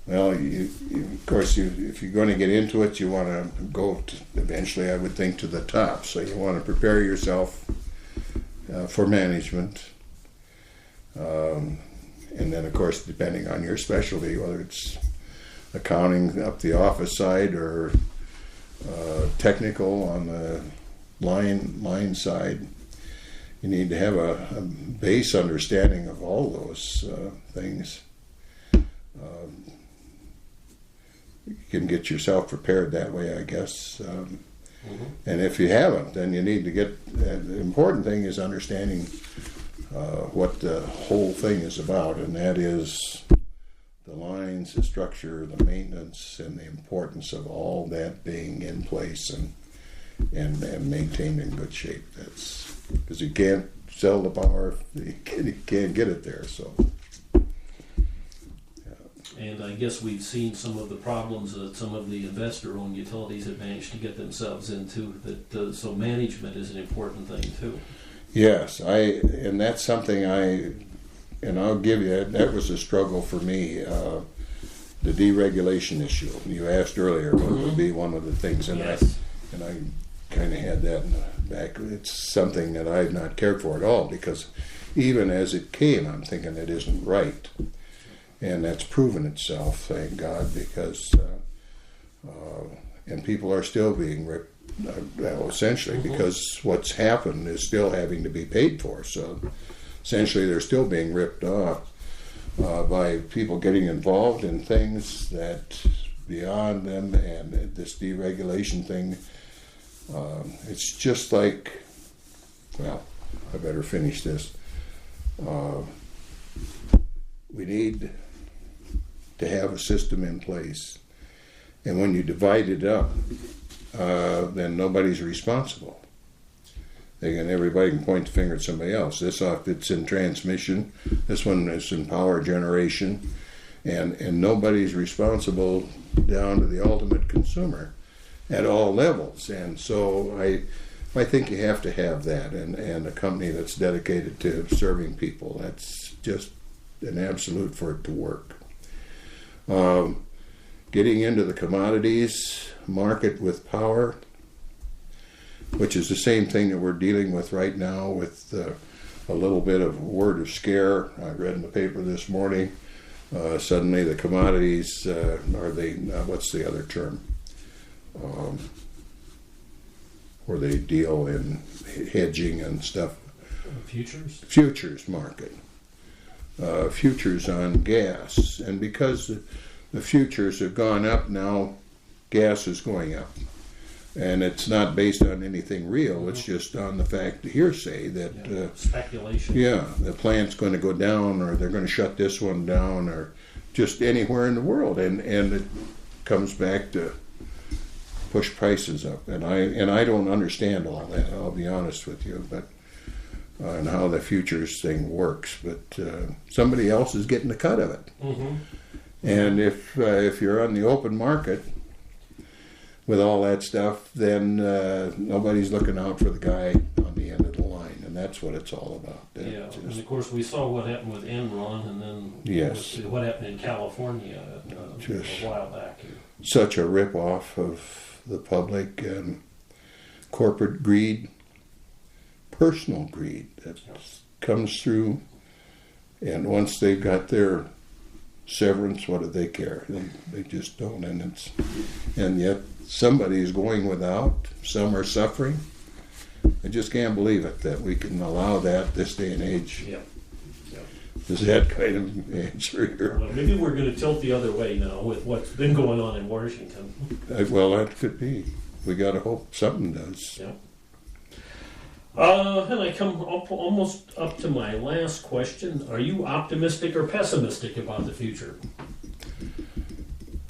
Speaker 2: of course, if you're going to get into it, you want to go eventually, I would think, to the top. So you want to prepare yourself for management. And then, of course, depending on your specialty, whether it's accounting up the office side or technical on the line side, you need to have a base understanding of all those things. You can get yourself prepared that way, I guess. And if you haven't, then you need to get, the important thing is understanding what the whole thing is about, and that is the lines, the structure, the maintenance, and the importance of all that being in place and maintained in good shape. That's because you can't sell the power if you can't get it there. So.
Speaker 1: And I guess we've seen some of the problems that some of the investor-owned utilities have managed to get themselves into. So management is an important thing too.
Speaker 2: Yes, and that's something I'll give you, that was a struggle for me. The deregulation issue you asked earlier would be one of the things, and
Speaker 1: yes.
Speaker 2: I kind of had that in the back. It's something that I've not cared for at all, because even as it came, I'm thinking it isn't right. And that's proven itself, thank God, because and people are still being ripped, essentially, because what's happened is still having to be paid for. So essentially they're still being ripped off by people getting involved in things that beyond them, and this deregulation thing, it's just like, well, I better finish this. We need to have a system in place, and when you divide it up, then nobody's responsible. Everybody can point the finger at somebody else. This off, it's in transmission. This one is in power generation, and nobody's responsible down to the ultimate consumer at all levels. And so I think you have to have that, and a company that's dedicated to serving people. That's just an absolute for it to work. Getting into the commodities market with power, which is the same thing that we're dealing with right now with a little bit of word of scare. I read in the paper this morning, suddenly the commodities, what's the other term? Where they deal in hedging and stuff.
Speaker 1: Futures?
Speaker 2: Futures market. Futures on gas, and because the futures have gone up now, gas is going up, and it's not based on anything real. It's just on the fact, hearsay that
Speaker 1: speculation.
Speaker 2: Yeah, the plant's going to go down, or they're going to shut this one down, or just anywhere in the world, and it comes back to push prices up. And I don't understand all that. I'll be honest with you, but. And how the futures thing works, but somebody else is getting a cut of it. And if you're on the open market with all that stuff, then nobody's looking out for the guy on the end of the line, and that's what it's all about.
Speaker 1: And of course we saw what happened with Enron, and then what happened in California a while back.
Speaker 2: Such a rip-off of the public and corporate greed. Personal greed that comes through, and once they've got their severance, what do they care? They just don't, and yet somebody is going without. Some are suffering. I just can't believe it that we can allow that this day and age. Is that kind of answer here?
Speaker 1: Well, maybe we're going to tilt the other way now with what's been going on in Washington.
Speaker 2: Well, that could be. We got to hope something does.
Speaker 1: And I come almost up to my last question. Are you optimistic or pessimistic about the future?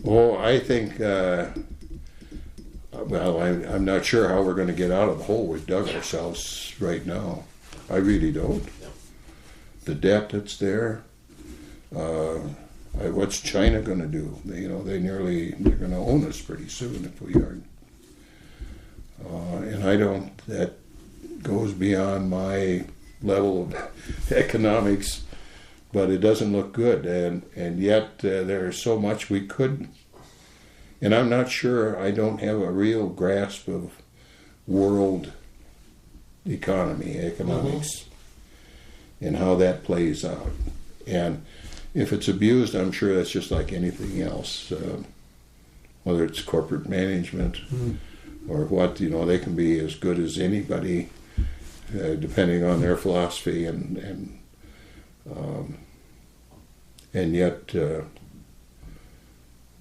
Speaker 2: Oh, I think, I'm not sure how we're going to get out of the hole we've dug ourselves right now. I really don't. The debt that's there, What's China going to do? They're going to own us pretty soon if we aren't. And that goes beyond my level of economics, but it doesn't look good. And yet there's so much we could. And I'm not sure, I don't have a real grasp of world economics, and how that plays out. And if it's abused, I'm sure that's just like anything else, whether it's corporate management or what, they can be as good as anybody, depending on their philosophy, and yet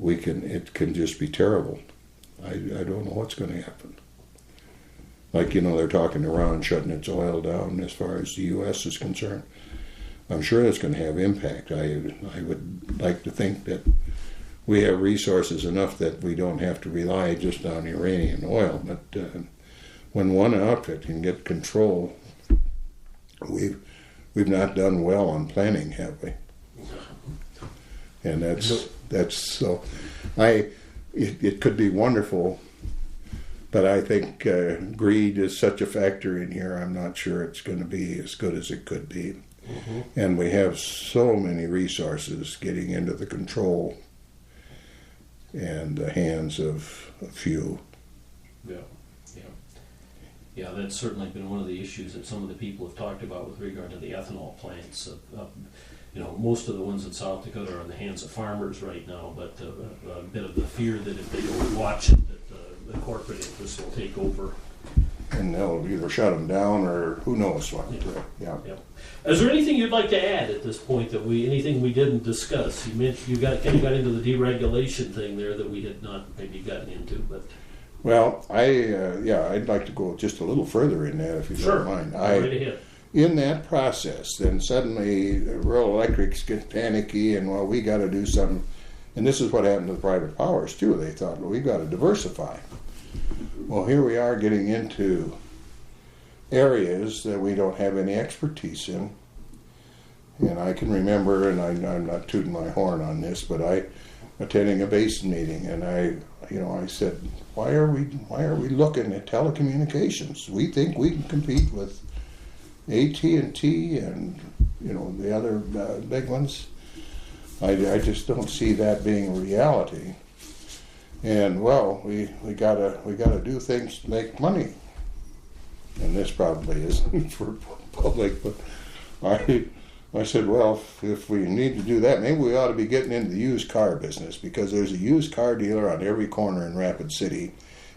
Speaker 2: it can just be terrible. I don't know what's going to happen. Like, they're talking Iran shutting its oil down as far as the U.S. is concerned. I'm sure that's going to have impact. I would like to think that we have resources enough that we don't have to rely just on Iranian oil. But when one outfit can get control, we've not done well on planning, have we? And that's so. It could be wonderful, but I think greed is such a factor in here. I'm not sure it's going to be as good as it could be. And we have so many resources getting into the control and the hands of a few.
Speaker 1: Yeah, that's certainly been one of the issues that some of the people have talked about with regard to the ethanol plants. Most of the ones in South Dakota are in the hands of farmers right now, but a bit of the fear that if they don't watch it, that the corporate interests will take over.
Speaker 2: And they'll either shut them down or who knows what. Yeah.
Speaker 1: Is there anything you'd like to add at this point anything we didn't discuss? You mentioned you got into the deregulation thing there that we had not maybe gotten into, but.
Speaker 2: Well, I'd like to go just a little further in that if you don't mind.
Speaker 1: Right ahead.
Speaker 2: In that process, then suddenly rural electrics get panicky and, well, we got to do something. And this is what happened to the private powers, too. They thought, well, we've got to diversify. Well, here we are getting into areas that we don't have any expertise in. And I can remember, and I'm not tooting my horn on this, but I attending a basin meeting, and I said, why are we looking at telecommunications? We think we can compete with AT&T and the other big ones. I just don't see that being a reality. And well, we gotta do things to make money. And this probably isn't for public, but I said, well, if we need to do that, maybe we ought to be getting into the used car business, because there's a used car dealer on every corner in Rapid City,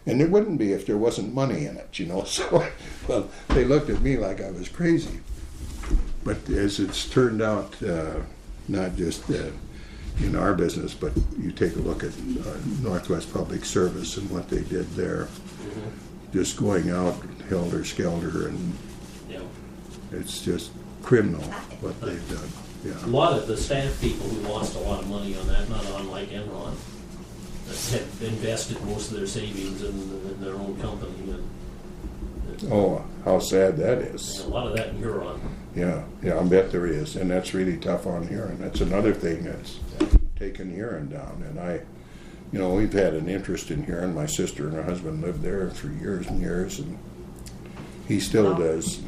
Speaker 2: and there wouldn't be if there wasn't money in it, So, well, they looked at me like I was crazy. But as it's turned out, not just in our business, but you take a look at Northwest Public Service and what they did there, just going out helter-skelter, and it's just criminal what they've done. Yeah.
Speaker 1: A lot of the staff people who lost a lot of money on that, not unlike Enron, that had invested most of their savings in their own company.
Speaker 2: Oh, how sad that is.
Speaker 1: A lot of that in Huron.
Speaker 2: Yeah, I bet there is, and that's really tough on Huron. That's another thing that's taken Huron down. And we've had an interest in Huron. My sister and her husband lived there for years and years, and he still does.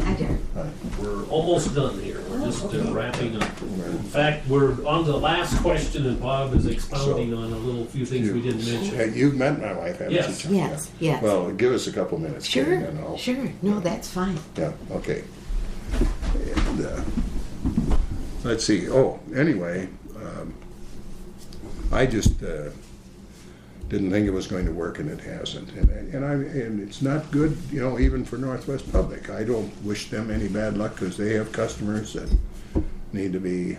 Speaker 3: Hi, Derek.
Speaker 2: Hi.
Speaker 1: We're almost done here. We're just wrapping up. In fact, we're on to the last question, and Bob is expounding on a few things we didn't mention.
Speaker 2: You've met my wife, haven't
Speaker 1: Yes.
Speaker 2: you?
Speaker 3: Yes.
Speaker 2: Well, give us a couple minutes.
Speaker 3: Sure.
Speaker 2: And I'll,
Speaker 3: Sure. No, that's fine.
Speaker 2: Yeah, okay. And let's see. Oh, anyway, I just didn't think it was going to work, and it hasn't. And it's not good, even for Northwest Public. I don't wish them any bad luck, because they have customers that need to be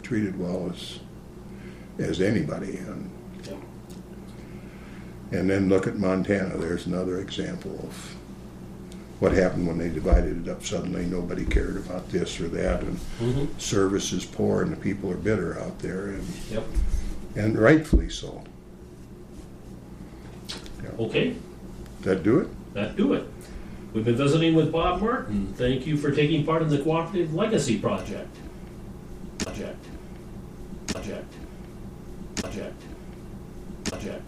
Speaker 2: treated well as anybody. And then look at Montana. There's another example of what happened when they divided it up. Suddenly nobody cared about this or that, and service is poor, and the people are bitter out there, and rightfully so.
Speaker 1: Okay.
Speaker 2: That do it?
Speaker 1: That do it. We've been visiting with Bob Martin. Thank you for taking part in the Cooperative Legacy Project. project, project, project.